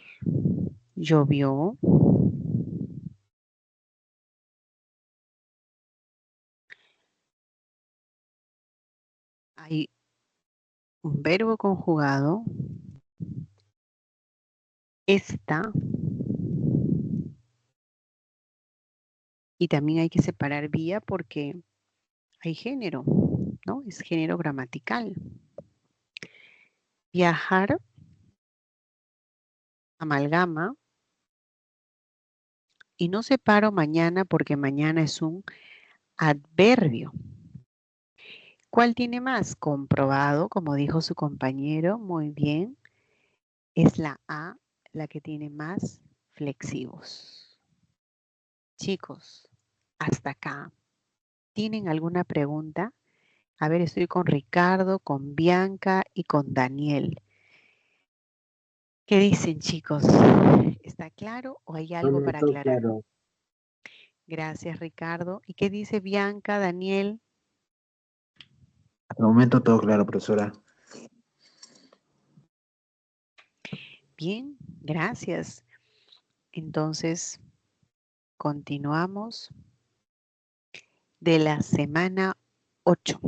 llovió. Hay un verbo conjugado. Está. Y también hay que separar vía porque hay género, ¿no? Es género gramatical. Viajar, amalgama. Y no separo mañana porque mañana es un adverbio. ¿Cuál tiene más? Comprobado, como dijo su compañero, muy bien. Es la A la que tiene más flexivos. Chicos, hasta acá. ¿Tienen alguna pregunta? A ver, estoy con Ricardo, con Bianca y con Daniel. ¿Qué dicen, chicos? ¿Está claro o hay algo No, para todo aclarar? claro. Gracias, Ricardo. ¿Y qué dice Bianca, Daniel? Hasta el momento todo claro, profesora. Bien, gracias. Entonces, continuamos de la semana 8,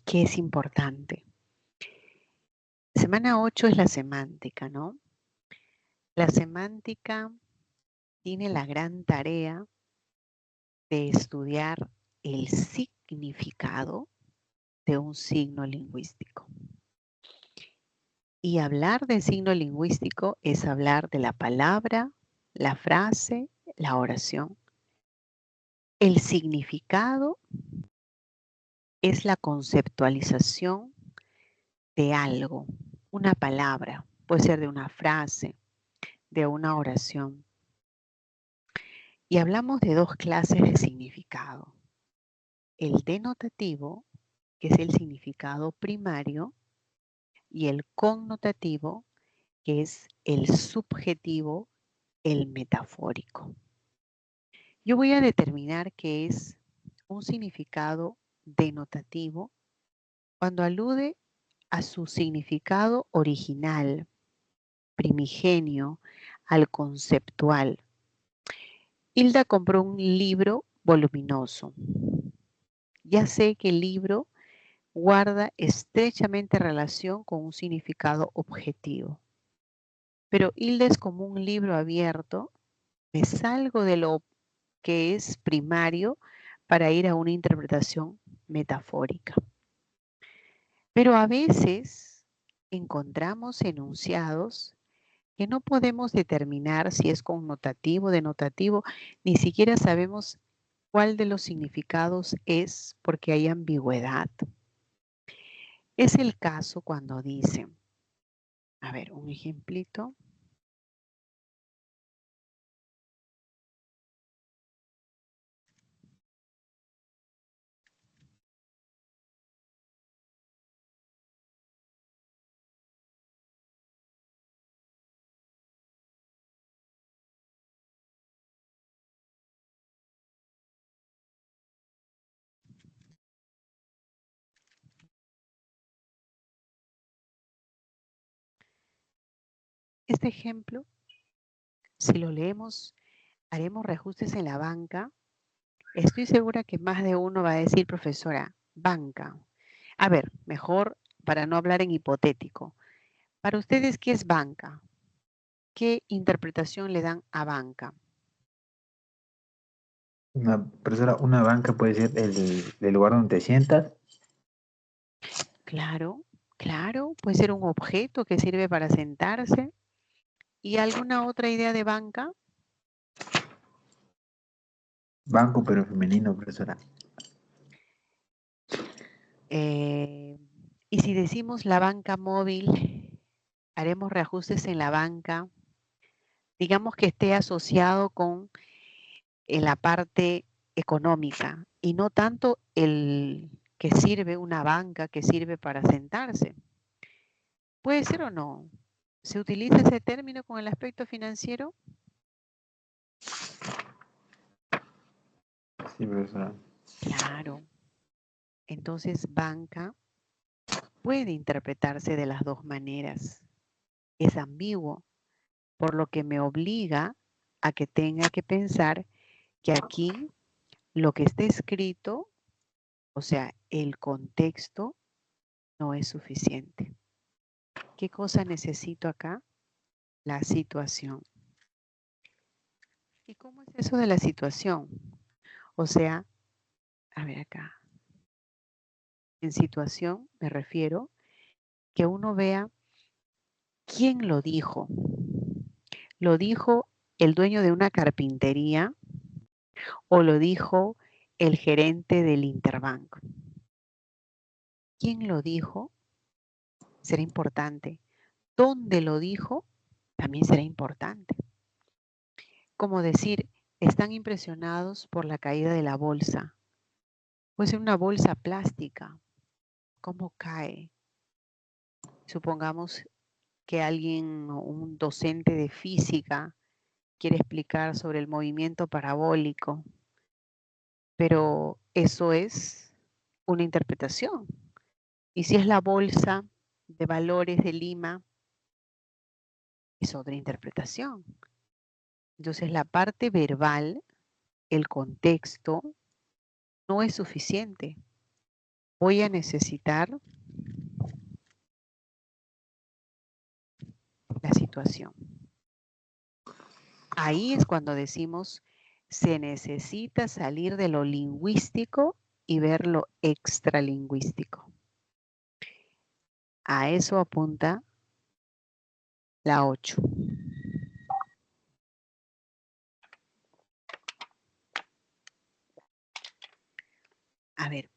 que es importante. Semana 8 es la semántica, ¿no? La semántica tiene la gran tarea de estudiar el significado de un signo lingüístico. Y hablar de signo lingüístico es hablar de la palabra, la frase, la oración. El significado es la conceptualización de algo, una palabra, puede ser de una frase, de una oración. Y hablamos de dos clases de significado. El denotativo, que es el significado primario, y el connotativo, que es el subjetivo, el metafórico. Yo voy a determinar qué es un significado denotativo cuando alude a su significado original, primigenio, al conceptual. Hilda compró un libro voluminoso. Ya sé que el libro guarda estrechamente relación con un significado objetivo. Pero Hilda es como un libro abierto, me salgo de lo que es primario para ir a una interpretación metafórica. Pero a veces encontramos enunciados que no podemos determinar si es connotativo, denotativo, ni siquiera sabemos cuál de los significados es porque hay ambigüedad. Es el caso cuando dicen, a ver, un ejemplito. Este ejemplo, si lo leemos, haremos reajustes en la banca. Estoy segura que más de uno va a decir, profesora, banca. A ver, mejor para no hablar en hipotético. Para ustedes, ¿qué es banca? ¿Qué interpretación le dan a banca? Profesora, una banca puede ser el lugar donde te sientas. Claro, claro, puede ser un objeto que sirve para sentarse. ¿Y alguna otra idea de banca? Banco, pero femenino, profesora. Y si decimos la banca móvil, haremos reajustes en la banca, digamos que esté asociado con la parte económica y no tanto el que sirve una banca que sirve para sentarse. ¿Puede ser o no? ¿Se utiliza ese término con el aspecto financiero? Sí, profesora. Claro. Entonces, banca puede interpretarse de las dos maneras. Es ambiguo, por lo que me obliga a que tenga que pensar que aquí lo que está escrito, o sea, el contexto, no es suficiente. ¿Qué cosa necesito acá? La situación. ¿Y cómo es eso de la situación? O sea, a ver acá. En situación me refiero que uno vea quién lo dijo. ¿Lo dijo el dueño de una carpintería o lo dijo el gerente del Interbank? ¿Quién lo dijo? Será importante. ¿Dónde lo dijo? También será importante. Como decir, están impresionados por la caída de la bolsa. Puede ser una bolsa plástica. ¿Cómo cae? Supongamos que alguien, un docente de física, quiere explicar sobre el movimiento parabólico, pero eso es una interpretación. Y si es la bolsa de valores de Lima, es otra interpretación. Entonces la parte verbal, el contexto, no es suficiente. Voy a necesitar la situación. Ahí es cuando decimos, se necesita salir de lo lingüístico y ver lo extralingüístico. A eso apunta la 8. A ver,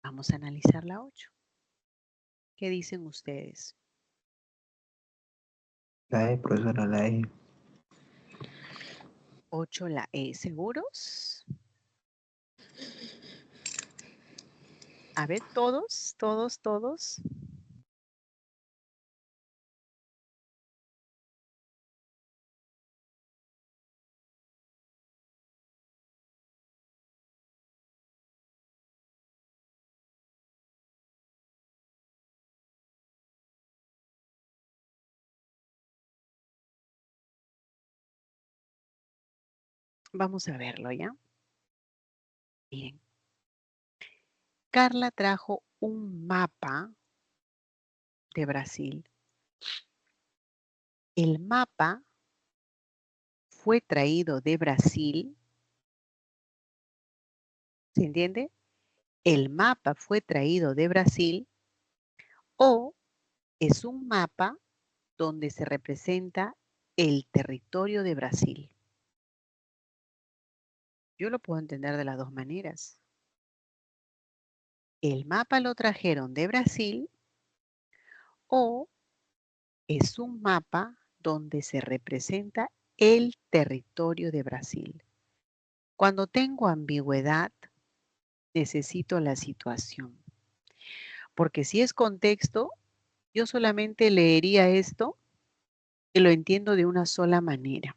vamos a analizar la 8. ¿Qué dicen ustedes? La E, profesora, la E. 8, la E. ¿Seguros? A ver, todos. Vamos a verlo, ¿ya? Miren. Carla trajo un mapa de Brasil. El mapa fue traído de Brasil. ¿Se entiende? El mapa fue traído de Brasil o es un mapa donde se representa el territorio de Brasil. Yo lo puedo entender de las dos maneras. El mapa lo trajeron de Brasil o es un mapa donde se representa el territorio de Brasil. Cuando tengo ambigüedad, necesito la situación. Porque si es contexto, yo solamente leería esto y lo entiendo de una sola manera.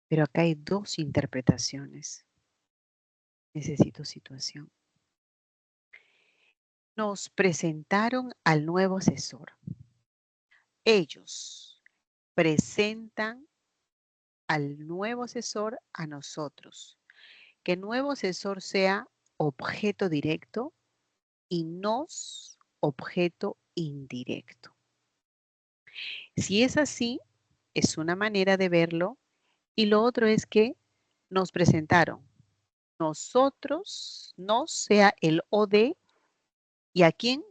Pero acá hay dos interpretaciones. Necesito situación. Nos presentaron al nuevo asesor. Ellos presentan al nuevo asesor a nosotros. Que el nuevo asesor sea objeto directo y nos objeto indirecto. Si es así, es una manera de verlo, y lo otro es que nos presentaron nosotros, nos sea el OD, y a quién,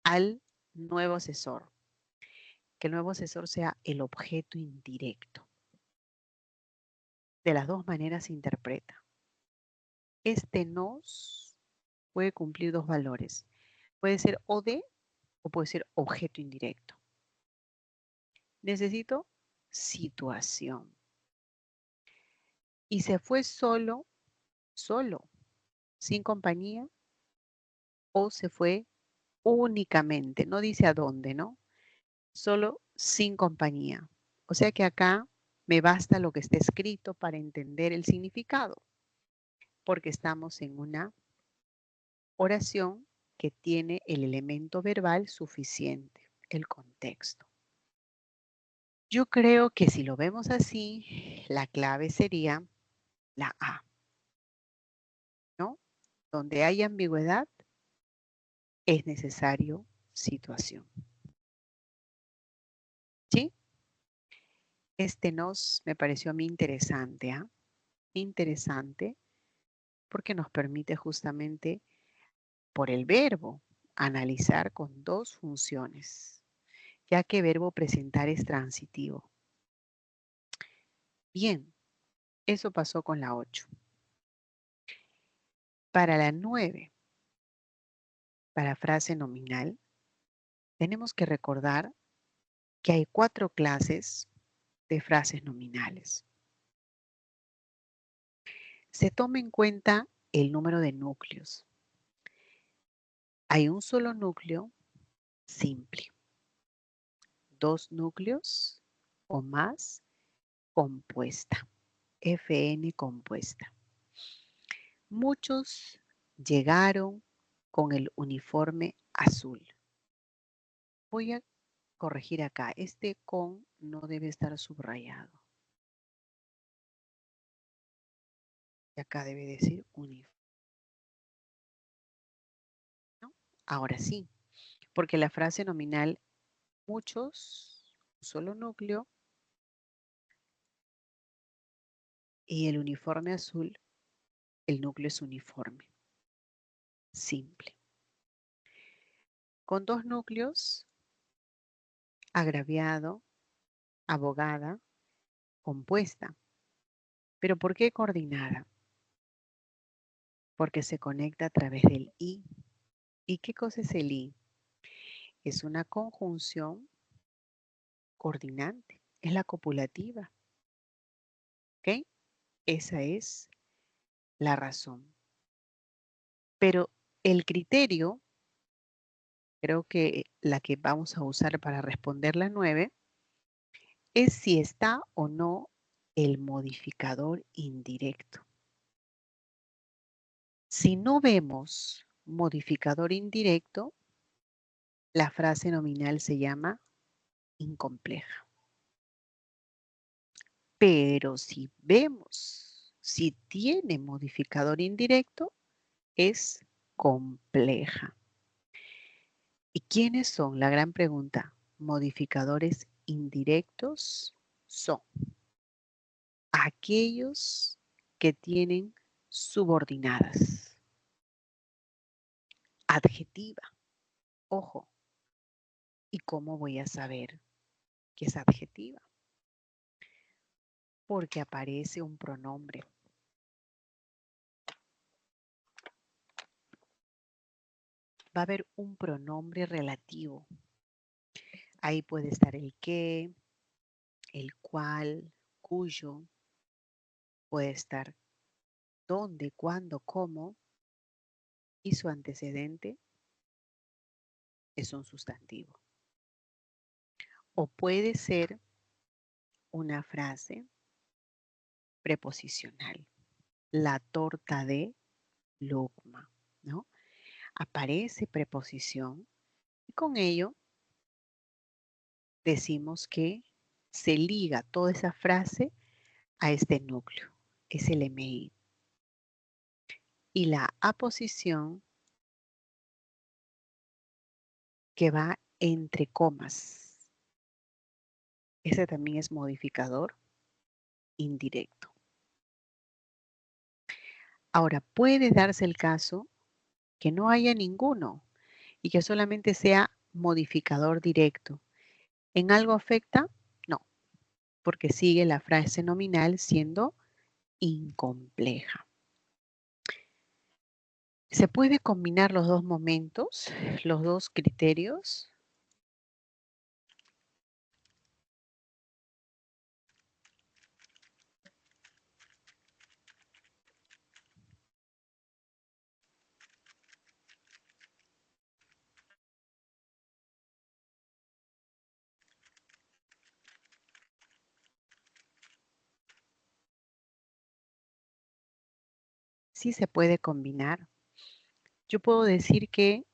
al nuevo asesor. Que el nuevo asesor sea el objeto indirecto. De las dos maneras se interpreta. Este nos puede cumplir dos valores. Puede ser OD o puede ser objeto indirecto. Necesito situación. Y se fue solo, sin compañía, o se fue únicamente. No dice a dónde, ¿no? Solo sin compañía. O sea que acá me basta lo que está escrito para entender el significado, porque estamos en una oración que tiene el elemento verbal suficiente, el contexto. Yo creo que si lo vemos así, la clave sería la A, ¿no? Donde hay ambigüedad, es necesario situación. ¿Sí? Este nos me pareció a mí interesante, ¿ah? Interesante porque nos permite justamente, por el verbo, analizar con dos funciones, ya que verbo presentar es transitivo. Bien, eso pasó con la 8. Para la 9, para frase nominal, tenemos que recordar que hay 4 clases de frases nominales. Se toma en cuenta el número de núcleos. Hay un solo núcleo simple, 2 núcleos o más compuesta, FN compuesta. Muchos llegaron con el uniforme azul. Voy a corregir acá. Este con no debe estar subrayado. Y acá debe decir uniforme. ¿No? Ahora sí, porque la frase nominal muchos, un solo núcleo, y el uniforme azul, el núcleo es uniforme. Simple. Con 2 núcleos, agraviado, abogada, compuesta. ¿Pero por qué coordinada? Porque se conecta a través del I. ¿Y qué cosa es el I? Es una conjunción coordinante, es la copulativa. ¿Ok? Esa es la razón. Pero el criterio, creo que la que vamos a usar para responder la 9, es si está o no el modificador indirecto. Si no vemos modificador indirecto, la frase nominal se llama incompleja. Pero si vemos si tiene modificador indirecto, es compleja. ¿Y quiénes son? La gran pregunta. Modificadores indirectos son aquellos que tienen subordinadas. Adjetiva. Ojo. ¿Y cómo voy a saber que es adjetiva? Porque aparece un pronombre. Va a haber un pronombre relativo. Ahí puede estar el que, el cual, cuyo. Puede estar dónde, cuándo, cómo. Y su antecedente es un sustantivo. O puede ser una frase preposicional. La torta de Lucma, ¿no? Aparece preposición y con ello decimos que se liga toda esa frase a este núcleo. Es el MI. Y la aposición que va entre comas. Ese también es modificador indirecto. Ahora, puede darse el caso que no haya ninguno y que solamente sea modificador directo. ¿En algo afecta? No, porque sigue la frase nominal siendo incompleja. ¿Se puede combinar los dos momentos, los dos criterios? Sí se puede combinar. Yo puedo decir que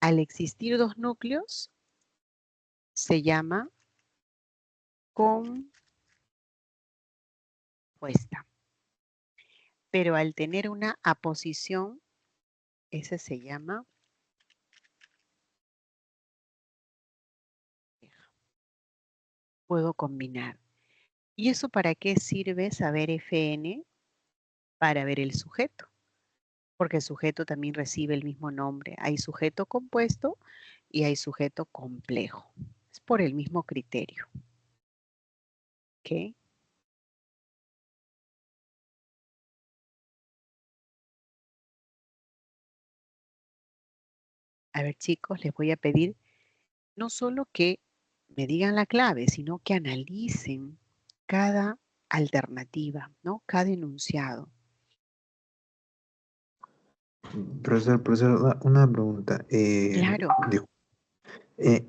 al existir dos núcleos se llama compuesta, pero al tener una aposición, ese se llama puedo combinar. ¿Y eso para qué sirve saber FN? Para ver el sujeto, porque el sujeto también recibe el mismo nombre. Hay sujeto compuesto y hay sujeto complejo. Es por el mismo criterio. ¿Ok? A ver, chicos, les voy a pedir no solo que me digan la clave, sino que analicen cada alternativa, ¿no? Cada enunciado. Profesor, una pregunta. Claro, Eh,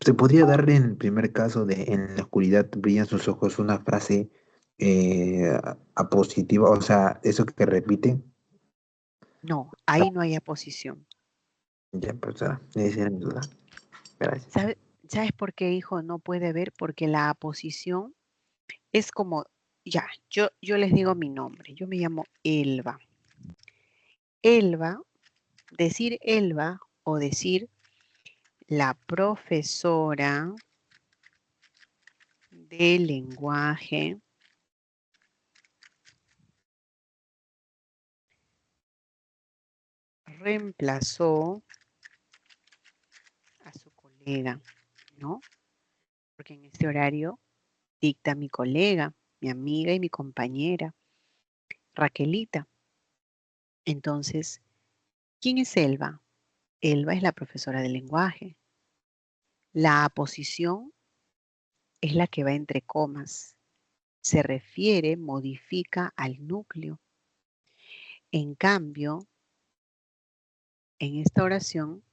¿Se podría dar en el primer caso de en la oscuridad brillan sus ojos una frase apositiva, o sea, eso que repite? no, ahí no hay aposición. Ya, profesora, esa era mi duda. Gracias. ¿Sabes por qué, hijo, no puede haber? Porque la aposición es como, ya, yo les digo mi nombre, yo me llamo Elba. Elba, decir Elba o decir la profesora de lenguaje reemplazó a su colega, ¿no? Porque en este horario dicta mi colega, mi amiga y mi compañera, Raquelita. Entonces, ¿quién es Elba? Elba es la profesora de lenguaje. La aposición es la que va entre comas. Se refiere, modifica al núcleo. En cambio, en esta oración,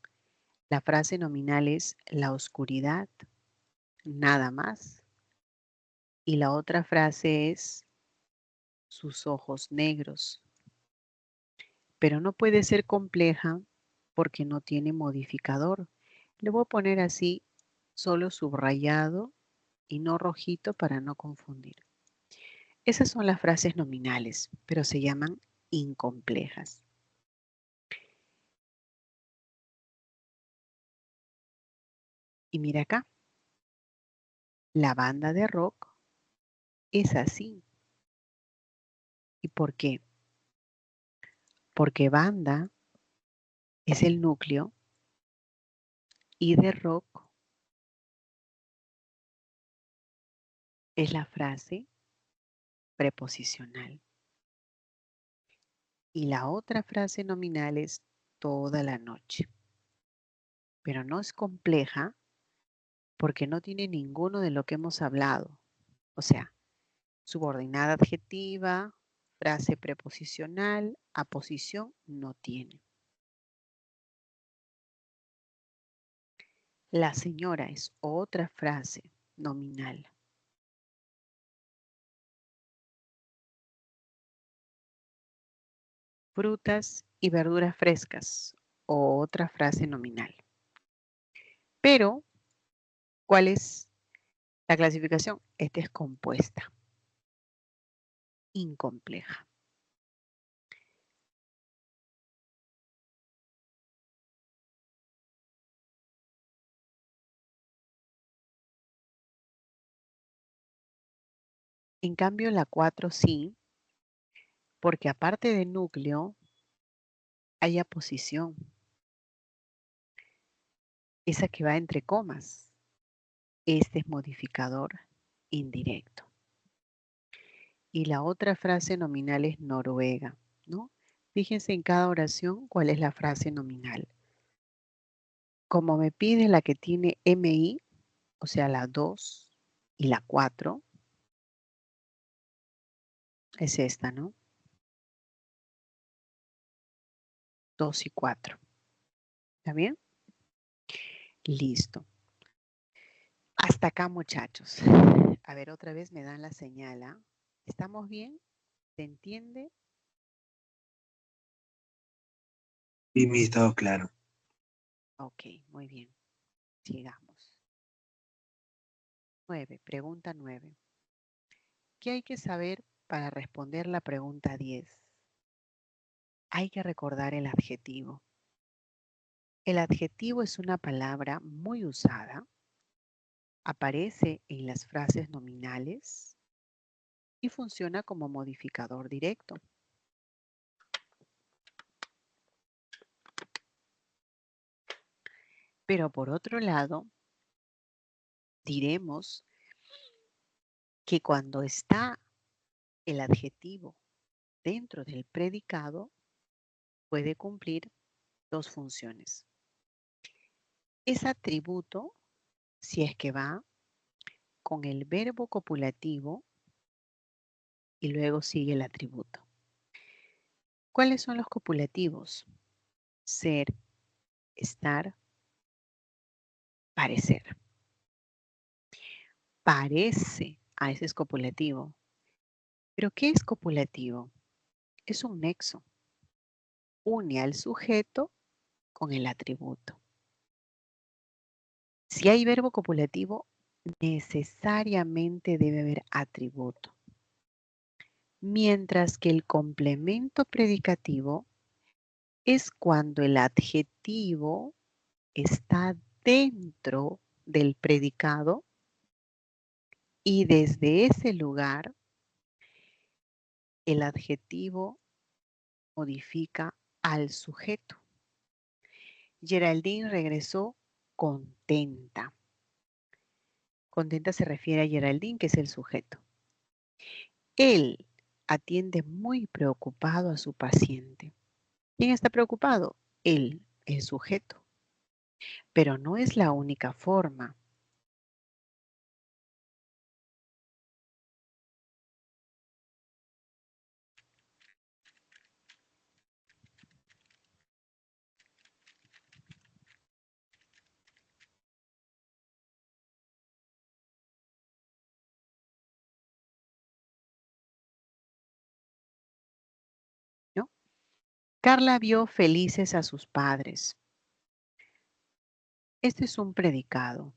la frase nominal es la oscuridad, nada más. Y la otra frase es sus ojos negros. Pero no puede ser compleja porque no tiene modificador. Le voy a poner así, solo subrayado y no rojito para no confundir. Esas son las frases nominales, pero se llaman incomplejas. Y mira acá, la banda de rock es así. ¿Y por qué? Porque banda es el núcleo y de rock es la frase preposicional. Y la otra frase nominal es toda la noche. Pero no es compleja porque no tiene ninguno de lo que hemos hablado. O sea, subordinada adjetiva, frase preposicional, aposición, no tiene. La señora es otra frase nominal. Frutas y verduras frescas, otra frase nominal. Pero, ¿cuál es la clasificación? Esta es compuesta, incompleja. En cambio, la 4 sí, porque aparte de núcleo, hay aposición. Esa que va entre comas. Este es modificador indirecto. Y la otra frase nominal es Noruega, ¿no? Fíjense en cada oración cuál es la frase nominal. Como me pide la que tiene MI, o sea, la 2 y la 4, es esta, ¿no? 2 y 4. ¿Está bien? Listo. Hasta acá, muchachos. A ver, otra vez me dan la señal, ¿ah? ¿Estamos bien? ¿Se entiende? Y mi estado claro. Ok, muy bien. Sigamos. 9, pregunta 9. ¿Qué hay que saber para responder la pregunta 10? Hay que recordar el adjetivo. El adjetivo es una palabra muy usada, aparece en las frases nominales y funciona como modificador directo. Pero por otro lado, diremos que cuando está el adjetivo dentro del predicado, puede cumplir dos funciones. Es atributo si es que va con el verbo copulativo y luego sigue el atributo. ¿Cuáles son los copulativos? Ser, estar, parecer. Parece, ese es copulativo. ¿Pero qué es copulativo? Es un nexo. Une al sujeto con el atributo. Si hay verbo copulativo, necesariamente debe haber atributo. Mientras que el complemento predicativo es cuando el adjetivo está dentro del predicado y desde ese lugar el adjetivo modifica al sujeto. Geraldine regresó contenta. Contenta se refiere a Geraldine, que es el sujeto. Él atiende muy preocupado a su paciente. ¿Quién está preocupado? Él, el sujeto. Pero no es la única forma. ¿No? Carla vio felices a sus padres. Este es un predicado.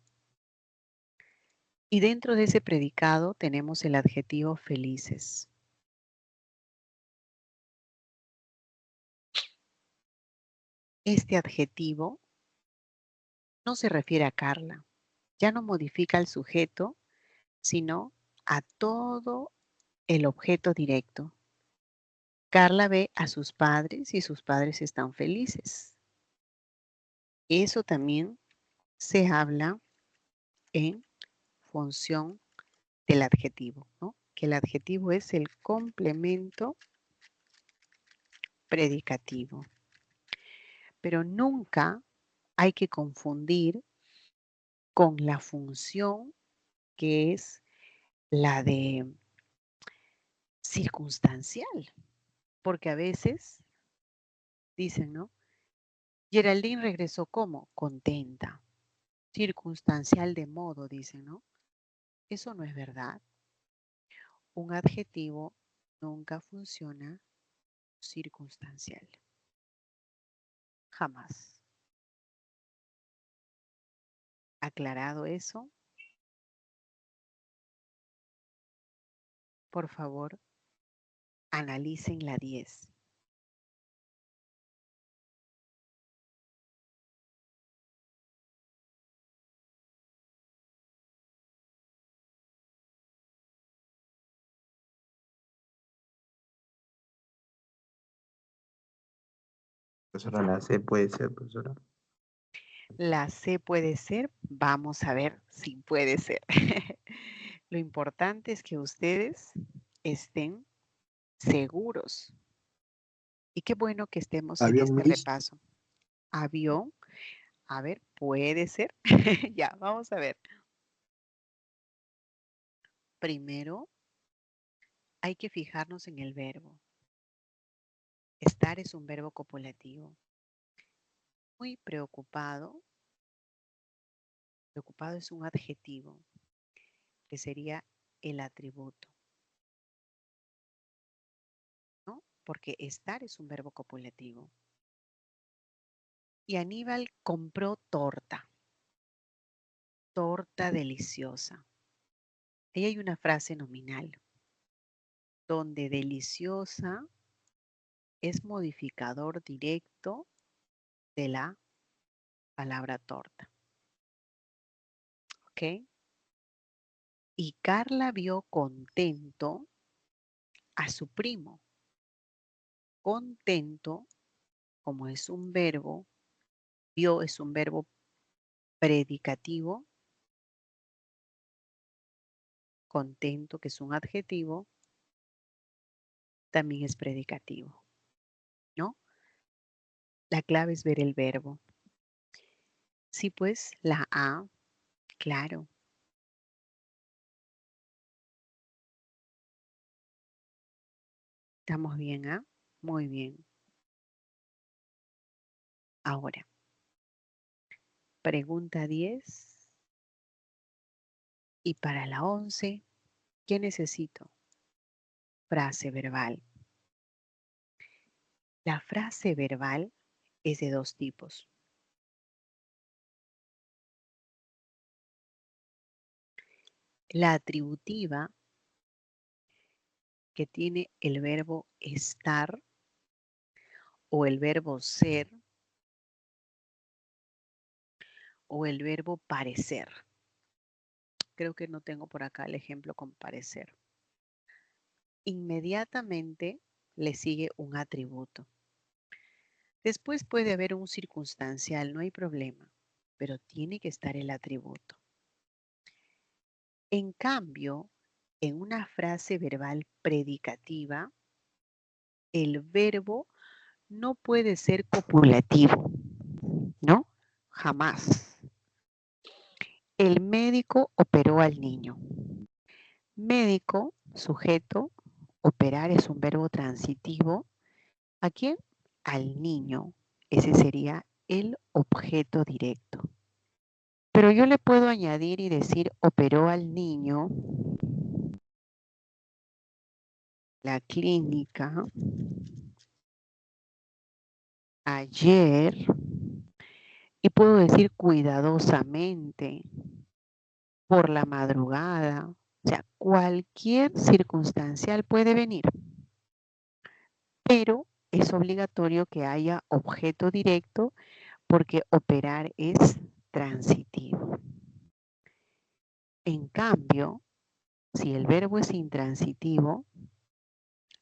Y dentro de ese predicado tenemos el adjetivo felices. Este adjetivo no se refiere a Carla. Ya no modifica al sujeto, sino a todo el objeto directo. Carla ve a sus padres y sus padres están felices. Eso también se habla en función del adjetivo, ¿no? Que el adjetivo es el complemento predicativo. Pero nunca hay que confundir con la función que es la de circunstancial, porque a veces dicen, ¿no? Geraldine regresó como contenta, circunstancial de modo, dicen, ¿no? Eso no es verdad. Un adjetivo nunca funciona circunstancial. Jamás. Aclarado eso, por favor, analicen la 10. Profesora, la C puede ser, profesora. La C puede ser. Vamos a ver si puede ser. Lo importante es que ustedes estén seguros. Y qué bueno que estemos en Avión, este Miss. repaso. Avión. A ver, puede ser. Ya, vamos a ver. Primero, hay que fijarnos en el verbo. Estar es un verbo copulativo. Muy preocupado. Preocupado es un adjetivo, que sería el atributo, ¿no? Porque estar es un verbo copulativo. Y Aníbal compró torta. Torta deliciosa. Ahí hay una frase nominal, donde deliciosa es modificador directo de la palabra torta. ¿Ok? Y Carla vio contento a su primo. Contento, como es un verbo, vio es un verbo predicativo, contento, que es un adjetivo, también es predicativo, ¿no? La clave es ver el verbo. Sí, pues la A, claro. ¿Estamos bien, ah? Muy bien. Ahora, pregunta 10. Y para la 11, ¿qué necesito? Frase verbal. La frase verbal es de dos tipos. La atributiva, que tiene el verbo estar o el verbo ser o el verbo parecer. Creo que no tengo por acá el ejemplo con parecer. Inmediatamente le sigue un atributo. Después puede haber un circunstancial, no hay problema, pero tiene que estar el atributo. En cambio, en una frase verbal predicativa, el verbo no puede ser copulativo, ¿no? Jamás. El médico operó al niño. Médico, sujeto, operar es un verbo transitivo. ¿A quién? Al niño. Ese sería el objeto directo. Pero yo le puedo añadir y decir operó al niño la clínica ayer y puedo decir cuidadosamente por la madrugada. O sea, cualquier circunstancial puede venir, pero es obligatorio que haya objeto directo porque operar es transitivo. En cambio, si el verbo es intransitivo,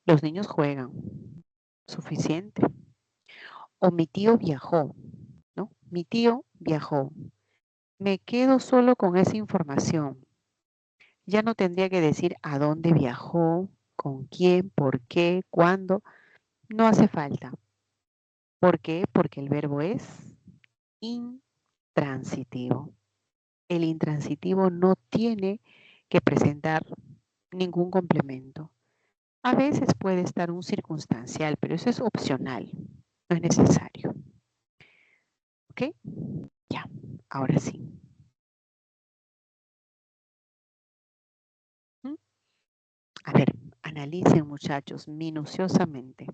los niños juegan. Suficiente. O mi tío viajó, ¿no? Mi tío viajó. Me quedo solo con esa información. Ya no tendría que decir a dónde viajó, con quién, por qué, cuándo. No hace falta. ¿Por qué? Porque el verbo es intransitivo. El intransitivo no tiene que presentar ningún complemento. A veces puede estar un circunstancial, pero eso es opcional, no es necesario. ¿Ok? Ya, ahora sí. ¿Mm? A ver, analicen muchachos minuciosamente.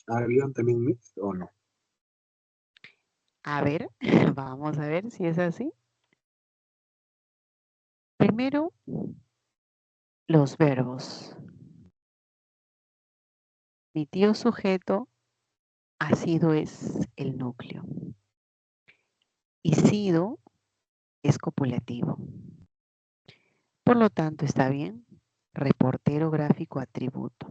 ¿Avión también, Miss, o no? A ver, vamos a ver si es así. Primero, los verbos. Mi tío sujeto ha sido es el núcleo. Y sido es copulativo. Por lo tanto, está bien. reportero gráfico, atributo.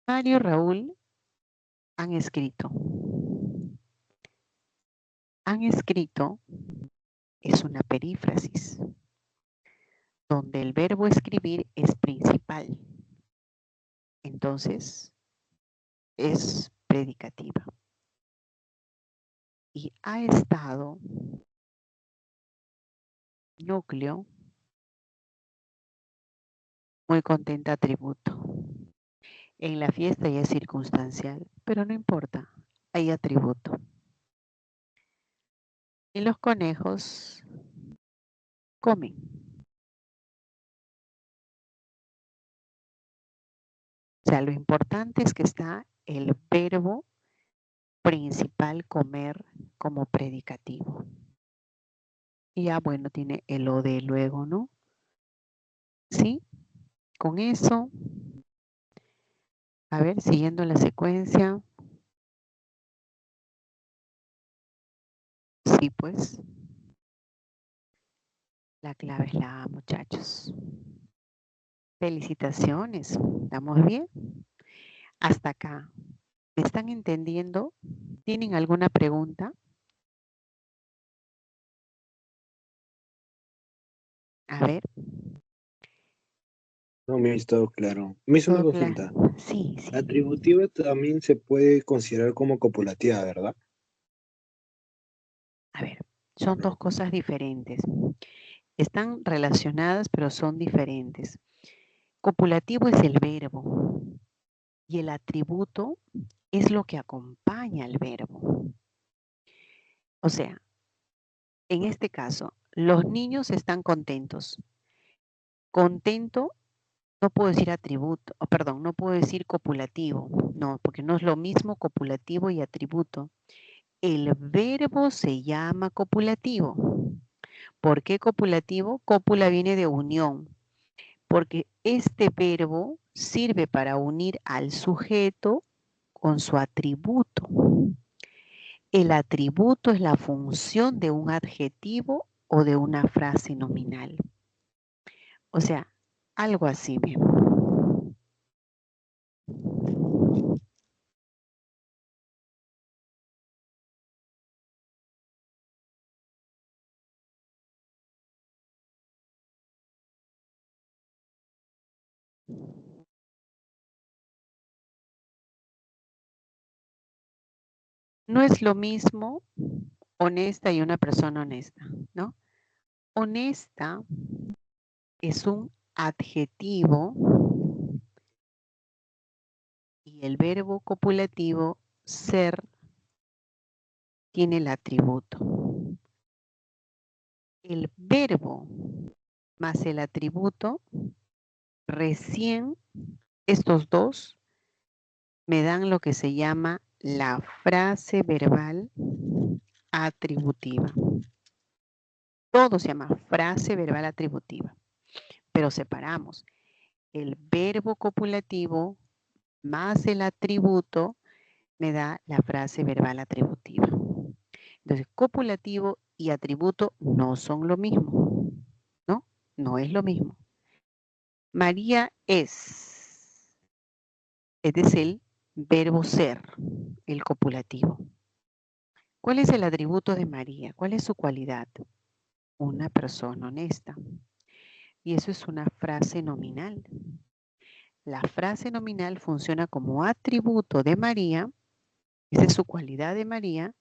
Mario y Raúl han escrito. Han escrito es una perífrasis, donde el verbo escribir es principal. Entonces, es predicativa. Y ha estado, núcleo, muy contenta, atributo. En la fiesta ya es circunstancial, pero no importa, hay atributo. Y los conejos comen. O sea, lo importante es que está el verbo principal comer como predicativo. Y ya, bueno, tiene el o de luego, ¿no? ¿Sí? Con eso, a ver, siguiendo la secuencia. Sí, pues. La clave es la A, muchachos. Felicitaciones. ¿Estamos bien? Hasta acá. ¿Me están entendiendo? ¿Tienen alguna pregunta? A ver. No me ha estado claro. Me hizo una ¿Todo claro? consulta. Sí, sí. Atributiva también se puede considerar como copulativa, ¿verdad? A ver, son dos cosas diferentes. Están relacionadas, pero son diferentes. Copulativo es el verbo y el atributo es lo que acompaña al verbo. O sea, en este caso, los niños están contentos. Contento, no puedo decir atributo, perdón, no puedo decir copulativo, no, porque no es lo mismo copulativo y atributo. El verbo se llama copulativo. ¿Por qué copulativo? Cópula viene de unión, porque este verbo sirve para unir al sujeto con su atributo. El atributo es la función de un adjetivo o de una frase nominal. O sea, algo así mismo. No es lo mismo honesta y una persona honesta, ¿no? Honesta es un adjetivo y el verbo copulativo ser tiene el atributo. El verbo más el atributo, recién estos dos me dan lo que se llama la frase verbal atributiva. Todo se llama frase verbal atributiva, pero separamos el verbo copulativo más el atributo me da la frase verbal atributiva. Entonces, copulativo y atributo no son lo mismo, ¿no? No es lo mismo. María es el verbo ser, el copulativo. ¿Cuál es el atributo de María? ¿Cuál es su cualidad? Una persona honesta. Y eso es una frase nominal. La frase nominal funciona como atributo de María, esa es su cualidad de María,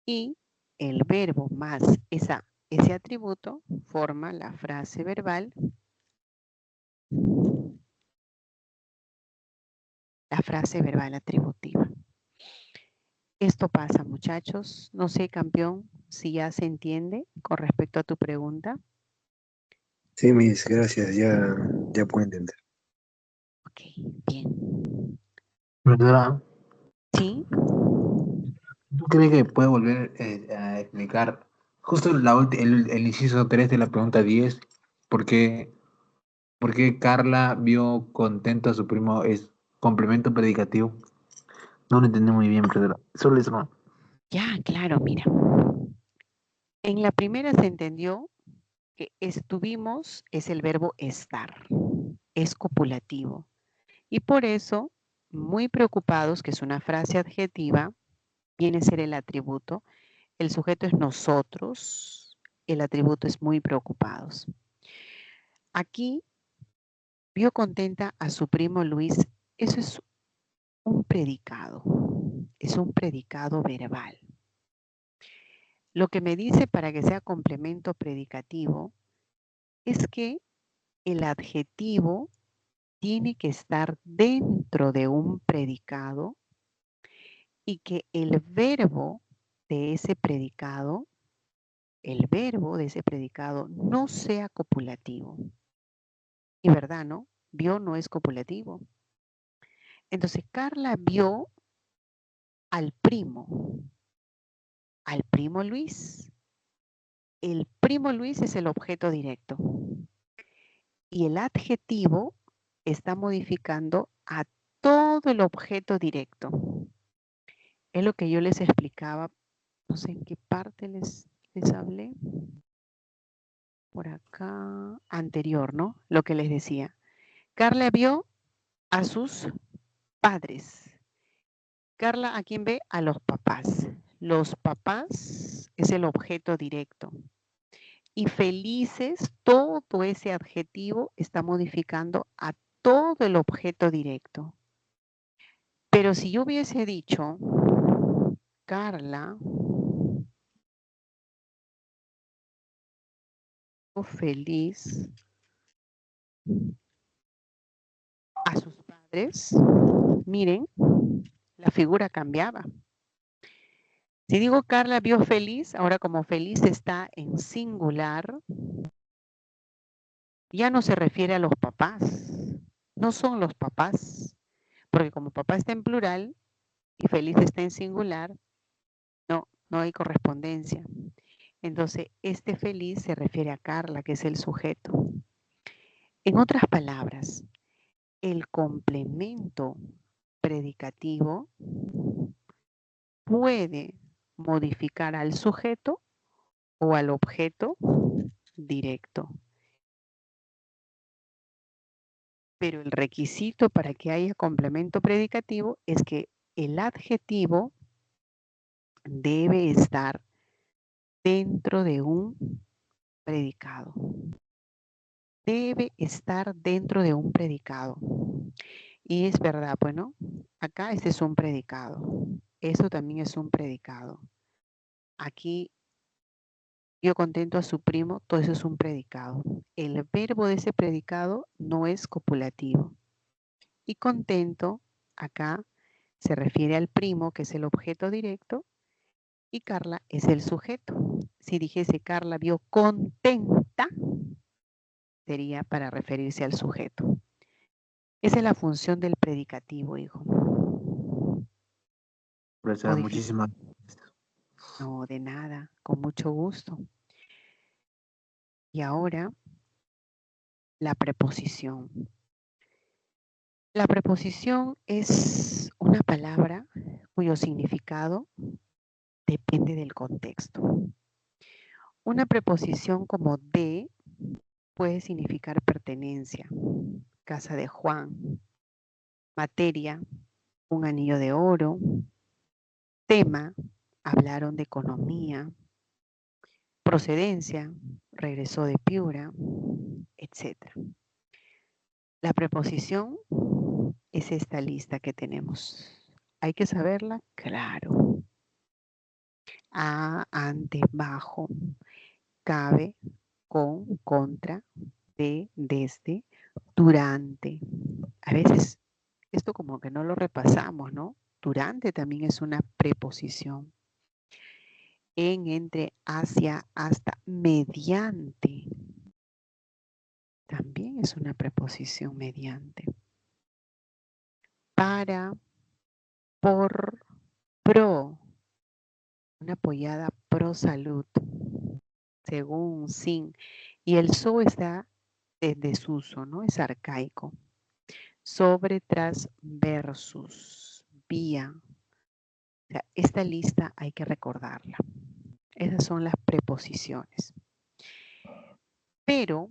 y el verbo más ese atributo forma la frase verbal, atributiva. Esto pasa, muchachos. No sé, campeón, si ya se entiende con respecto a tu pregunta. Sí, mis, gracias, ya puedo entender. Ok, bien. ¿Verdad? ¿Sí? ¿Tú crees que puede volver a explicar justo el inciso 3 de la pregunta 10? ¿Por qué, por qué Carla vio contento a su primo? Es complemento predicativo. No lo entendí muy bien, pero solo eso. Ya, claro, mira. En la primera se entendió Estuvimos es el verbo estar, es copulativo. Y por eso, muy preocupados, que es una frase adjetiva, viene a ser el atributo. El sujeto es nosotros, el atributo es muy preocupados. Aquí vio contenta a su primo Luis. Eso es un predicado, es un predicado verbal. Lo que me dice para que sea complemento predicativo es que el adjetivo tiene que estar dentro de un predicado y que el verbo de ese predicado, no sea copulativo. Y verdad, ¿no? Vio no es copulativo. Entonces, Carla vio al primo Luis. El primo Luis es el objeto directo. Y el adjetivo está modificando a todo el objeto directo. Es lo que yo les explicaba, no sé en qué parte les hablé. Por acá, anterior, ¿no? Lo que les decía. Carla vio a sus padres. Carla, ¿a quién ve? A los papás. Los papás es el objeto directo. Y felices, todo ese adjetivo está modificando a todo el objeto directo. Pero si yo hubiese dicho, Carla, feliz a sus padres, miren, la figura cambiaba. Si digo Carla vio feliz, ahora como feliz está en singular, ya no se refiere a los papás. No son los papás, porque como papá está en plural y feliz está en singular, no hay correspondencia. Entonces, este feliz se refiere a Carla, que es el sujeto. En otras palabras, el complemento predicativo puede modificar al sujeto o al objeto directo. Pero el requisito para que haya complemento predicativo es que el adjetivo debe estar dentro de un predicado. Debe estar dentro de un predicado. Y es verdad, bueno, acá este es un predicado. Eso también es un predicado. Aquí yo contento a su primo, todo eso es un predicado. El verbo de ese predicado no es copulativo. Y contento, acá se refiere al primo, que es el objeto directo, y Carla es el sujeto. Si dijese Carla vio contenta, sería para referirse al sujeto. Esa es la función del predicativo, hijo. Profesora, ¿O difícil? muchísimas No, de nada, con mucho gusto. Y ahora, la preposición. La preposición es una palabra cuyo significado depende del contexto. Una preposición como de puede significar pertenencia, casa de Juan, materia, un anillo de oro, tema, hablaron de economía, procedencia, regresó de Piura, etc. La preposición es esta lista que tenemos. ¿Hay que saberla? Claro. A, ante, bajo, cabe, con, contra, de, desde, durante. A veces esto como que no lo repasamos, ¿no? Durante también es una preposición. En, entre, hacia, hasta, mediante. También es una preposición mediante. Para, por, pro. Una apoyada pro salud. Según, sin. Y el so está en desuso, ¿no? Es arcaico. Sobre, tras, versus, vía. O sea, esta lista hay que recordarla. Esas son las preposiciones. Pero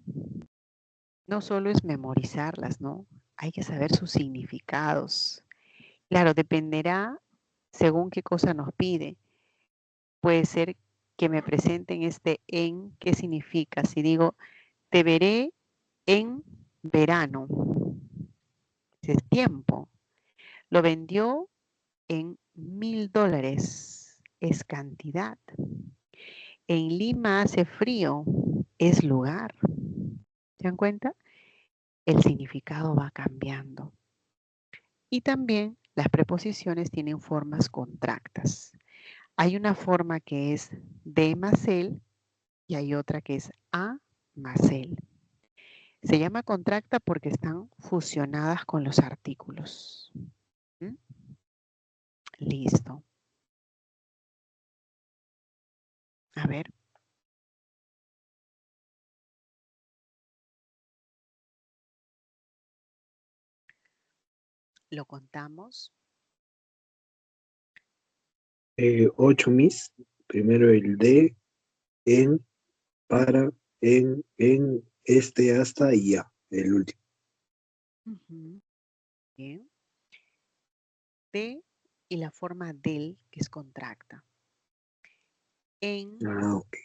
no solo es memorizarlas, ¿no? Hay que saber sus significados. Claro, dependerá según qué cosa nos pide. Puede ser que me presenten este en, ¿qué significa? Si digo, te veré en verano, ese es tiempo. Lo vendió en $1000, es cantidad. En Lima hace frío, es lugar. ¿Se dan cuenta? El significado va cambiando. Y también las preposiciones tienen formas contractas. Hay una forma que es de más el y hay otra que es a más el. Se llama contracta porque están fusionadas con los artículos. ¿Mm? Listo. A ver. Lo contamos. 8 mis. Primero el de, en, para, en, este, hasta y ya. El último. Ujú. Bien. De y la forma del, que es contracta. En, Ah, ok.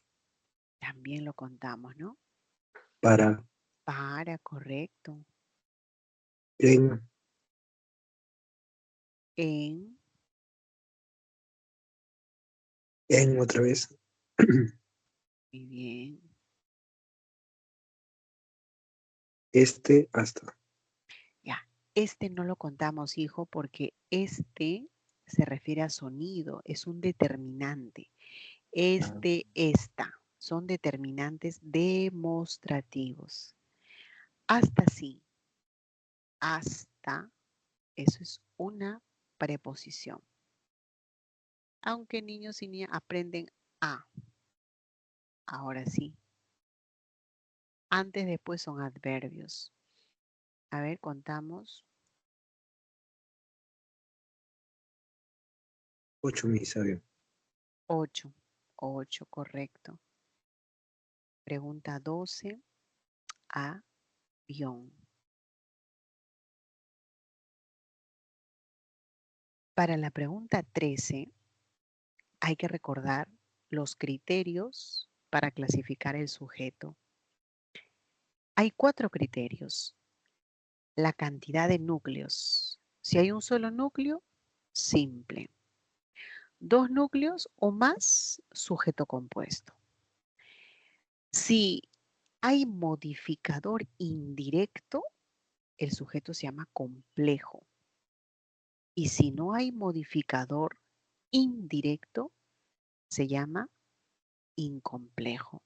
también lo contamos, ¿no? Para, Para, correcto. en En, otra vez. muy bien. Este, hasta. Ya, este no lo contamos, hijo, porque este se refiere a sonido, es un determinante. Ah, Este, esta, son determinantes demostrativos. Hasta sí, hasta, eso es una preposición. Aunque niños y niñas aprenden a, ahora sí. Antes, después son adverbios. A ver, contamos. 8 mis, ¿saben? 8, 8, correcto. Pregunta 12, avión. Para la pregunta 13, hay que recordar los criterios para clasificar el sujeto. Hay 4 criterios. La cantidad de núcleos. Si hay un solo núcleo, simple. 2 núcleos o más, sujeto compuesto. Si hay modificador indirecto, el sujeto se llama complejo. Y si no hay modificador indirecto, se llama incomplejo.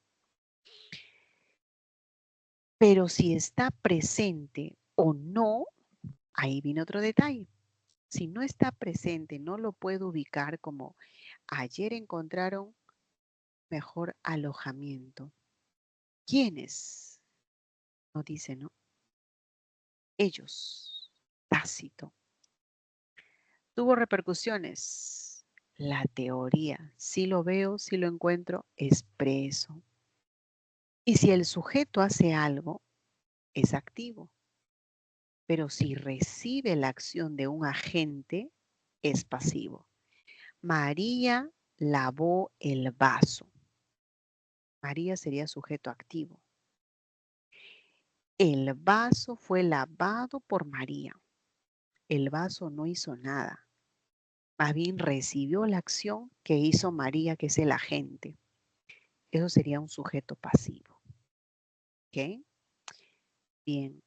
Pero si está presente o no, ahí viene otro detalle. Si no está presente, no lo puedo ubicar como ayer encontraron mejor alojamiento. ¿Quiénes? No dice, ¿no? Ellos. Tácito. Tuvo repercusiones. La teoría. Si lo veo, si lo encuentro, expreso. Y si el sujeto hace algo, es activo. Pero si recibe la acción de un agente, es pasivo. María lavó el vaso. María sería sujeto activo. El vaso fue lavado por María. El vaso no hizo nada. Más bien recibió la acción que hizo María, que es el agente. Eso sería un sujeto pasivo. ¿Ok? Bien.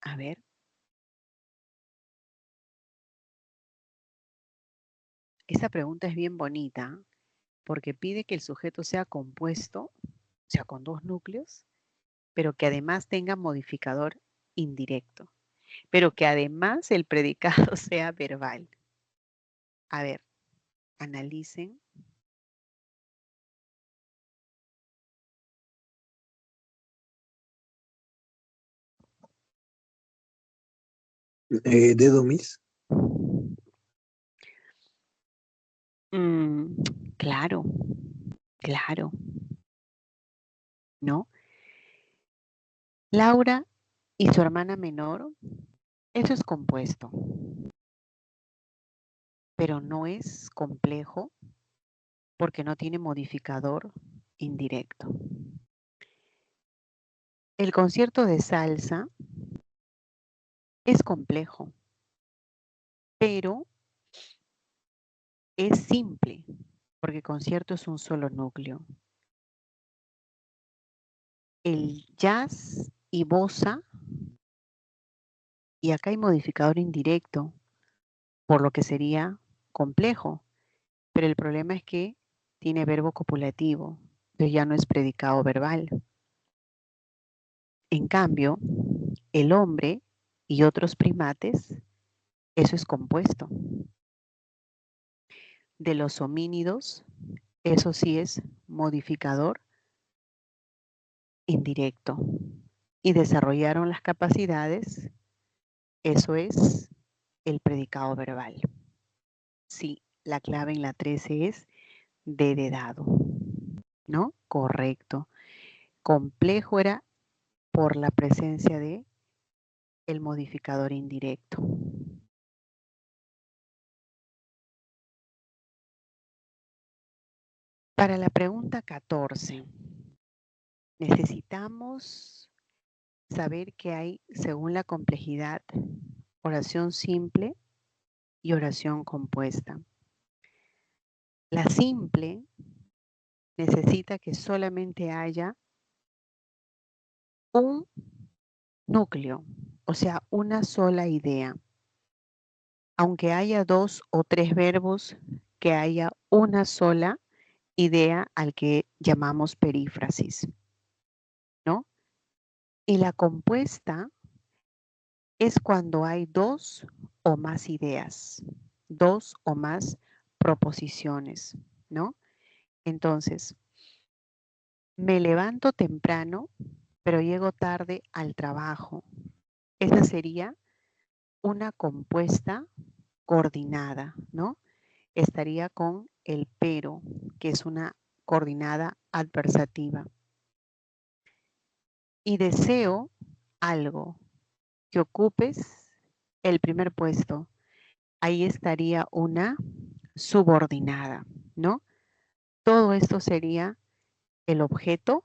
A ver. Esta pregunta es bien bonita porque pide que el sujeto sea compuesto, o sea, con 2 núcleos, pero que además tenga modificador indirecto, pero que además el predicado sea verbal. A ver, analicen. Dedo mis. Mm, claro, claro. ¿no? Laura y su hermana menor, eso es compuesto, pero no es complejo porque no tiene modificador indirecto. El concierto de salsa es complejo, pero es simple, porque concierto es un solo núcleo. El jazz y bossa, y acá hay modificador indirecto, por lo que sería complejo, pero el problema es que tiene verbo copulativo, entonces ya no es predicado verbal. En cambio, el hombre y otros primates, eso es compuesto. De los homínidos, eso sí es modificador indirecto. Y desarrollaron las capacidades, eso es el predicado verbal. Sí, la clave en la 13 es de dado, ¿no? Correcto. Complejo era por la presencia de el modificador indirecto. Para la pregunta 14, necesitamos saber que hay, según la complejidad, oración simple y oración compuesta. La simple necesita que solamente haya un núcleo, o sea, una sola idea. Aunque haya 2 o 3 verbos, que haya una sola idea al que llamamos perífrasis, ¿no? Y la compuesta es cuando hay 2 o más ideas, 2 o más proposiciones, ¿no? Entonces, me levanto temprano, pero llego tarde al trabajo. Esa sería una compuesta coordinada, ¿no? Estaría con el pero, que es una coordinada adversativa. Y deseo algo, que ocupes el primer puesto. Ahí estaría una subordinada, ¿no? Todo esto sería el objeto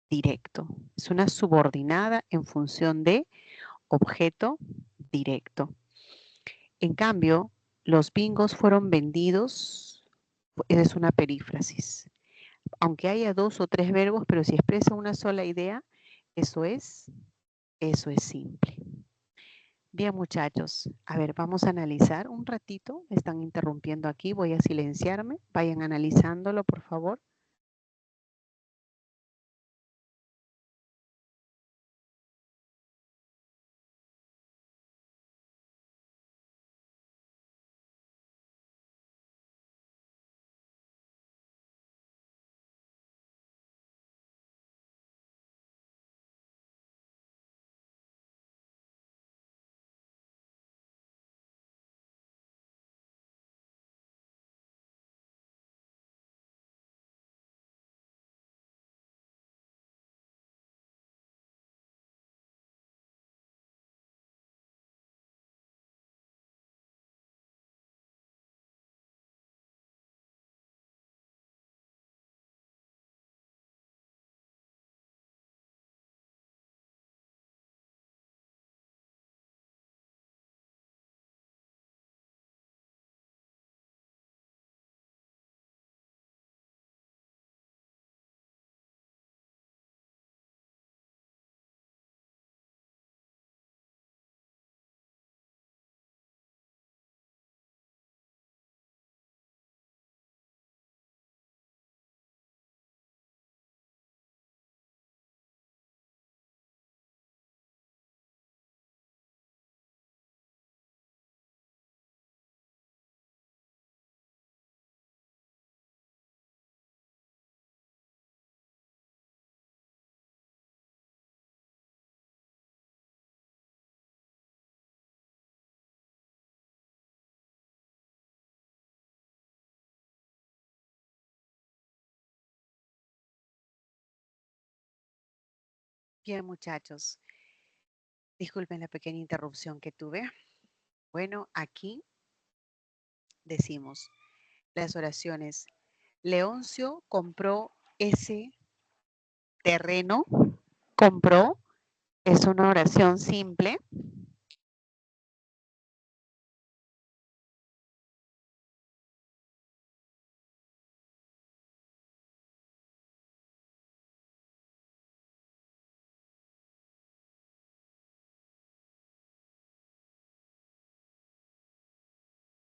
directo. Es una subordinada en función de objeto directo. En cambio, los bingos fueron vendidos, es una perífrasis. Aunque haya 2 o 3 verbos, pero si expresa una sola idea, eso es simple. Bien, muchachos, a ver, vamos a analizar un ratito. Me están interrumpiendo aquí, voy a silenciarme. Vayan analizándolo, por favor. Bien, muchachos. Disculpen la pequeña interrupción que tuve. Bueno, aquí decimos las oraciones. Leoncio compró ese terreno. Compró es una oración simple.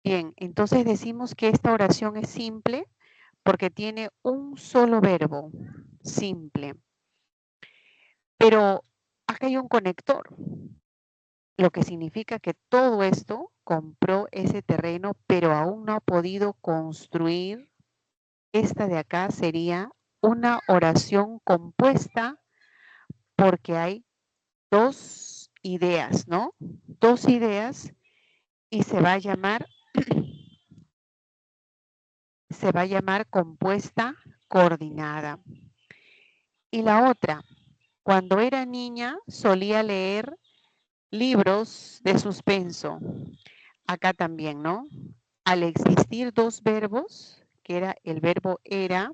Bien, entonces decimos que esta oración es simple porque tiene un solo verbo, simple. Pero acá hay un conector, lo que significa que todo esto compró ese terreno, pero aún no ha podido construir. Esta de acá sería una oración compuesta porque hay dos ideas, ¿no? Dos ideas y se va a llamar compuesta coordinada. Y la otra, cuando era niña solía leer libros de suspenso. Acá también, ¿no? Al existir dos verbos, que era el verbo era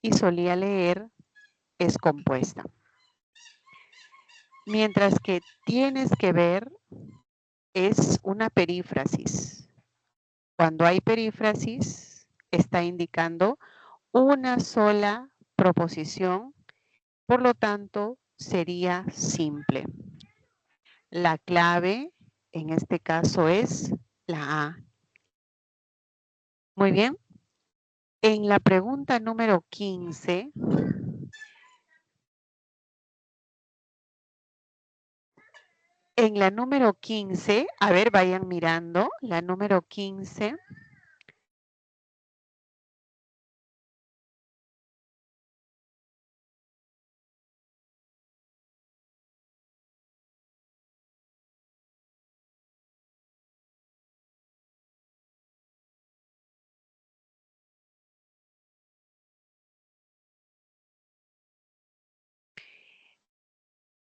y solía leer, es compuesta. Mientras que tienes que ver es una perífrasis. Cuando hay perífrasis, está indicando una sola proposición, por lo tanto, sería simple. La clave en este caso es la A. Muy bien. En la pregunta número 15, en la número 15, a ver, vayan mirando, la número 15.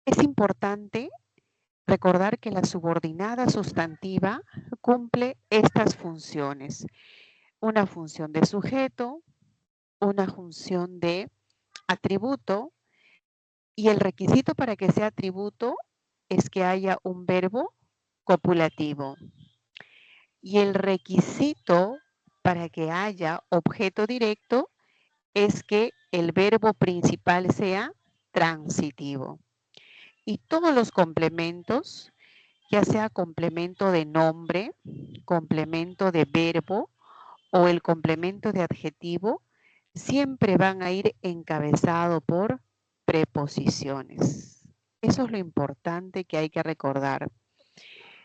Es importante recordar que la subordinada sustantiva cumple estas funciones. Una función de sujeto, una función de atributo, y el requisito para que sea atributo es que haya un verbo copulativo. Y el requisito para que haya objeto directo es que el verbo principal sea transitivo. Y todos los complementos, ya sea complemento de nombre, complemento de verbo o el complemento de adjetivo, siempre van a ir encabezado por preposiciones. Eso es lo importante que hay que recordar.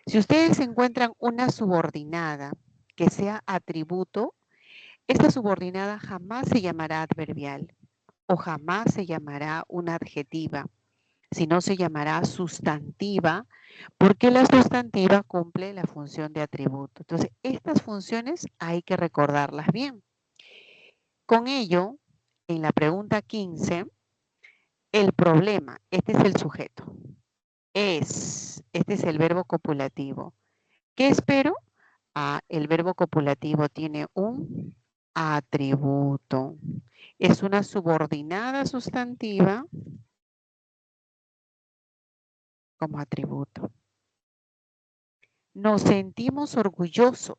Si ustedes encuentran una subordinada que sea atributo, esta subordinada jamás se llamará adverbial o jamás se llamará una adjetiva, sino se llamará sustantiva, porque la sustantiva cumple la función de atributo. Entonces, estas funciones hay que recordarlas bien. Con ello, en la pregunta 15, el problema, este es el sujeto, este es el verbo copulativo. ¿Qué espero? El verbo copulativo tiene un atributo. Es una subordinada sustantiva como atributo. Nos sentimos orgullosos.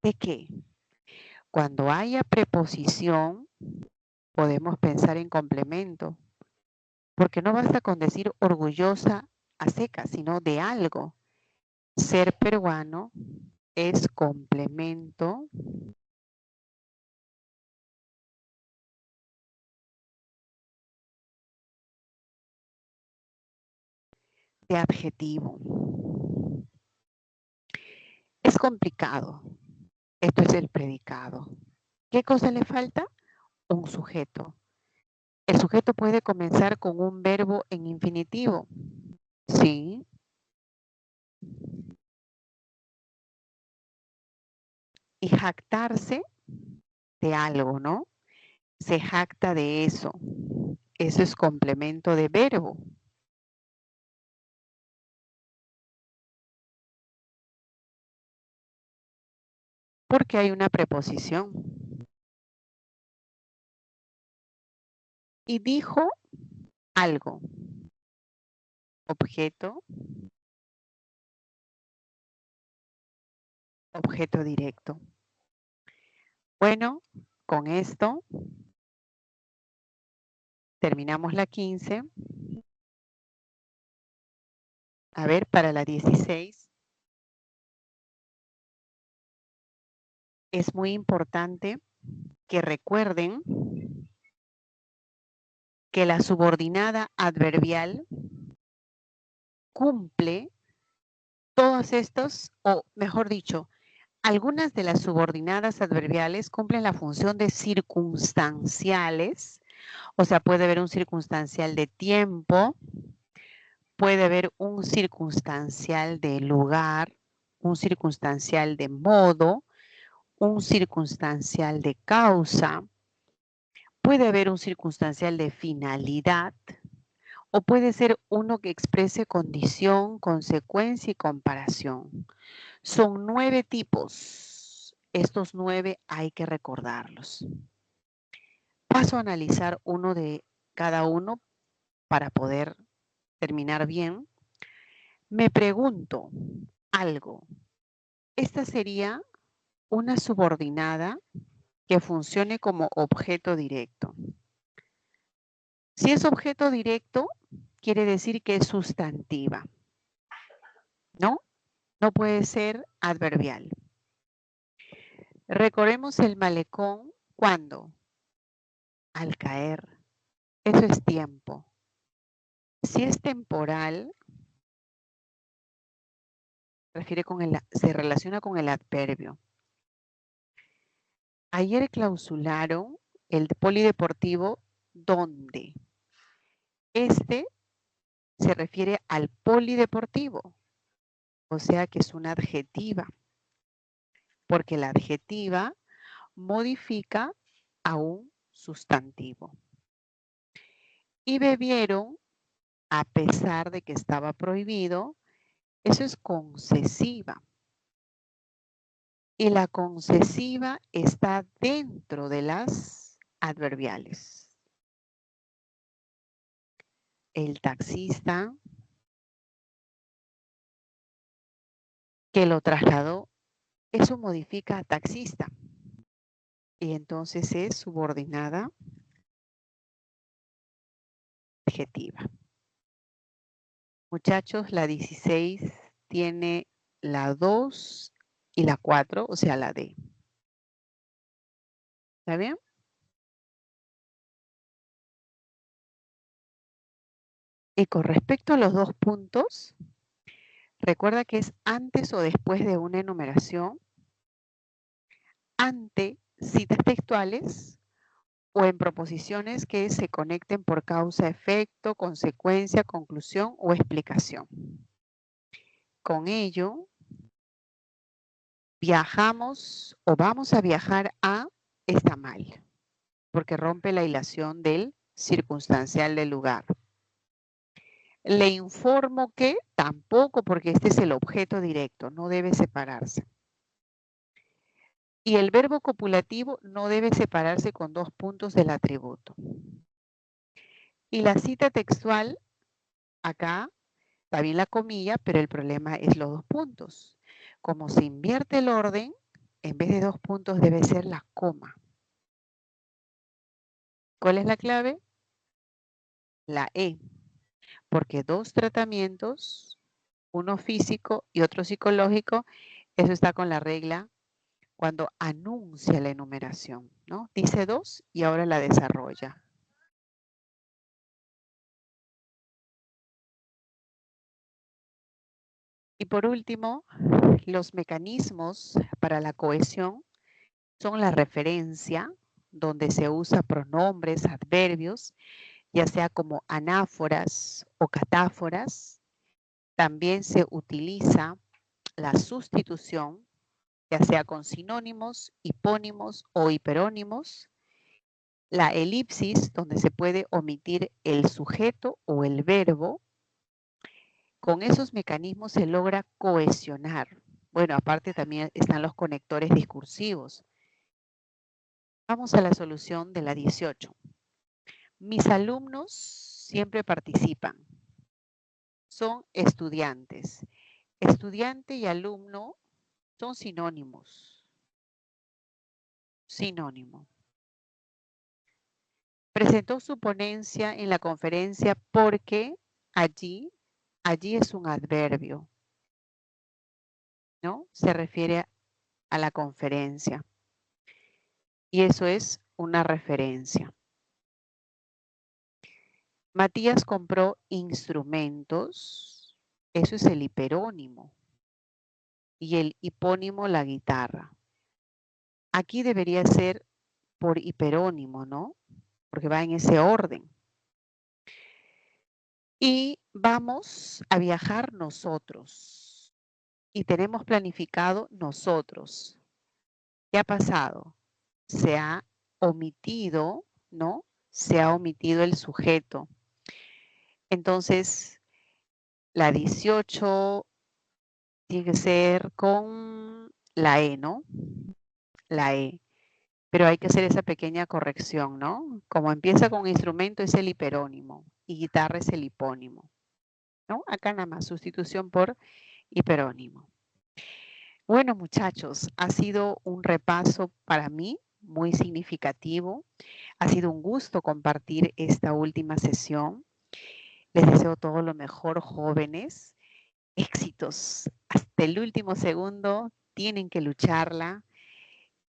¿De qué? Cuando haya preposición, podemos pensar en complemento, porque no basta con decir orgullosa a seca, sino de algo. Ser peruano es complemento de adjetivo. Es complicado. Esto es el predicado. ¿Qué cosa le falta? Un sujeto. El sujeto puede comenzar con un verbo en infinitivo. Sí. Y jactarse de algo, ¿no? Se jacta de eso. Eso es complemento de verbo. Porque hay una preposición. Y dijo algo. Objeto. Objeto directo. Bueno, con esto terminamos la 15. A ver, para la 16. Es muy importante que recuerden que la subordinada adverbial cumple todos estos, o mejor dicho, algunas de las subordinadas adverbiales cumplen la función de circunstanciales, o sea, puede haber un circunstancial de tiempo, puede haber un circunstancial de lugar, un circunstancial de modo, un circunstancial de causa, puede haber un circunstancial de finalidad, o puede ser uno que exprese condición, consecuencia y comparación. Son 9 tipos. Estos 9 hay que recordarlos. Paso a analizar uno de cada uno para poder terminar bien. Me pregunto algo. Esta sería una subordinada que funcione como objeto directo. Si es objeto directo, quiere decir que es sustantiva. ¿No? No puede ser adverbial. Recorremos el malecón cuando, al caer. Eso es tiempo. Si es temporal, se relaciona con el adverbio. Ayer clausuraron el polideportivo ¿dónde? Este se refiere al polideportivo, o sea que es una adjetiva, porque la adjetiva modifica a un sustantivo. Y bebieron, a pesar de que estaba prohibido, eso es concesiva. Y la concesiva está dentro de las adverbiales. El taxista que lo trasladó, eso modifica a taxista. Y entonces es subordinada adjetiva. Muchachos, la 16 tiene la 2 y la 4, o sea, la D. ¿Está bien? Y con respecto a los 2 puntos, recuerda que es antes o después de una enumeración, ante citas textuales o en proposiciones que se conecten por causa-efecto, consecuencia, conclusión o explicación. Con ello, viajamos o vamos a viajar a está mal, porque rompe la hilación del circunstancial del lugar. Le informo que tampoco, porque este es el objeto directo, no debe separarse. Y el verbo copulativo no debe separarse con 2 puntos del atributo. Y la cita textual, acá está bien la comilla, pero el problema es los 2 puntos. Como se invierte el orden, en vez de 2 puntos debe ser la coma. ¿Cuál es la clave? La E. Porque 2 tratamientos, uno físico y otro psicológico, eso está con la regla cuando anuncia la enumeración, ¿no? Dice 2 y ahora la desarrolla. Y por último, los mecanismos para la cohesión son la referencia, donde se usa pronombres, adverbios, ya sea como anáforas o catáforas. También se utiliza la sustitución, ya sea con sinónimos, hipónimos o hiperónimos. la elipsis, donde se puede omitir el sujeto o el verbo. Con esos mecanismos se logra cohesionar. Bueno, aparte también están los conectores discursivos. Vamos a la solución de la 18. Mis alumnos siempre participan. Son estudiantes. Estudiante y alumno son sinónimos. Sinónimo. Presentó su ponencia en la conferencia porque allí es un adverbio, ¿no? Se refiere a la conferencia. Y eso es una referencia. Matías compró instrumentos. Eso es el hiperónimo. Y el hipónimo, la guitarra. Aquí debería ser por hiperónimo, ¿no? Porque va en ese orden. Y vamos a viajar nosotros. Y tenemos planificado nosotros. ¿Qué ha pasado? Se ha omitido, ¿no? Se ha omitido el sujeto. Entonces, la 18 tiene que ser con la E, ¿no? La E. Pero hay que hacer esa pequeña corrección, ¿no? Como empieza con instrumento es el hiperónimo y guitarra es el hipónimo, ¿no? Acá nada más, sustitución por hiperónimo. Bueno, muchachos, ha sido un repaso para mí muy significativo. Ha sido un gusto compartir esta última sesión. Les deseo todo lo mejor, jóvenes. Éxitos. Hasta el último segundo tienen que lucharla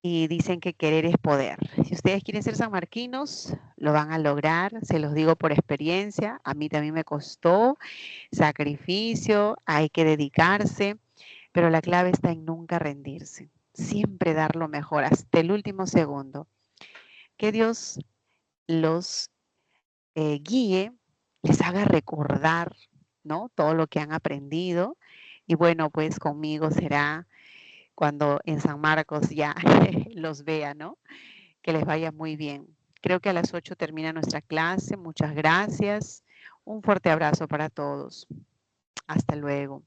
y dicen que querer es poder. Si ustedes quieren ser sanmarquinos, lo van a lograr. Se los digo por experiencia. A mí también me costó sacrificio, hay que dedicarse. Pero la clave está en nunca rendirse, siempre dar lo mejor hasta el último segundo. Que Dios los guíe, les haga recordar, ¿no? Todo lo que han aprendido. Y bueno, pues conmigo será cuando en San Marcos ya los vea, ¿no? Que les vaya muy bien. Creo que a las 8 termina nuestra clase. Muchas gracias. Un fuerte abrazo para todos. Hasta luego.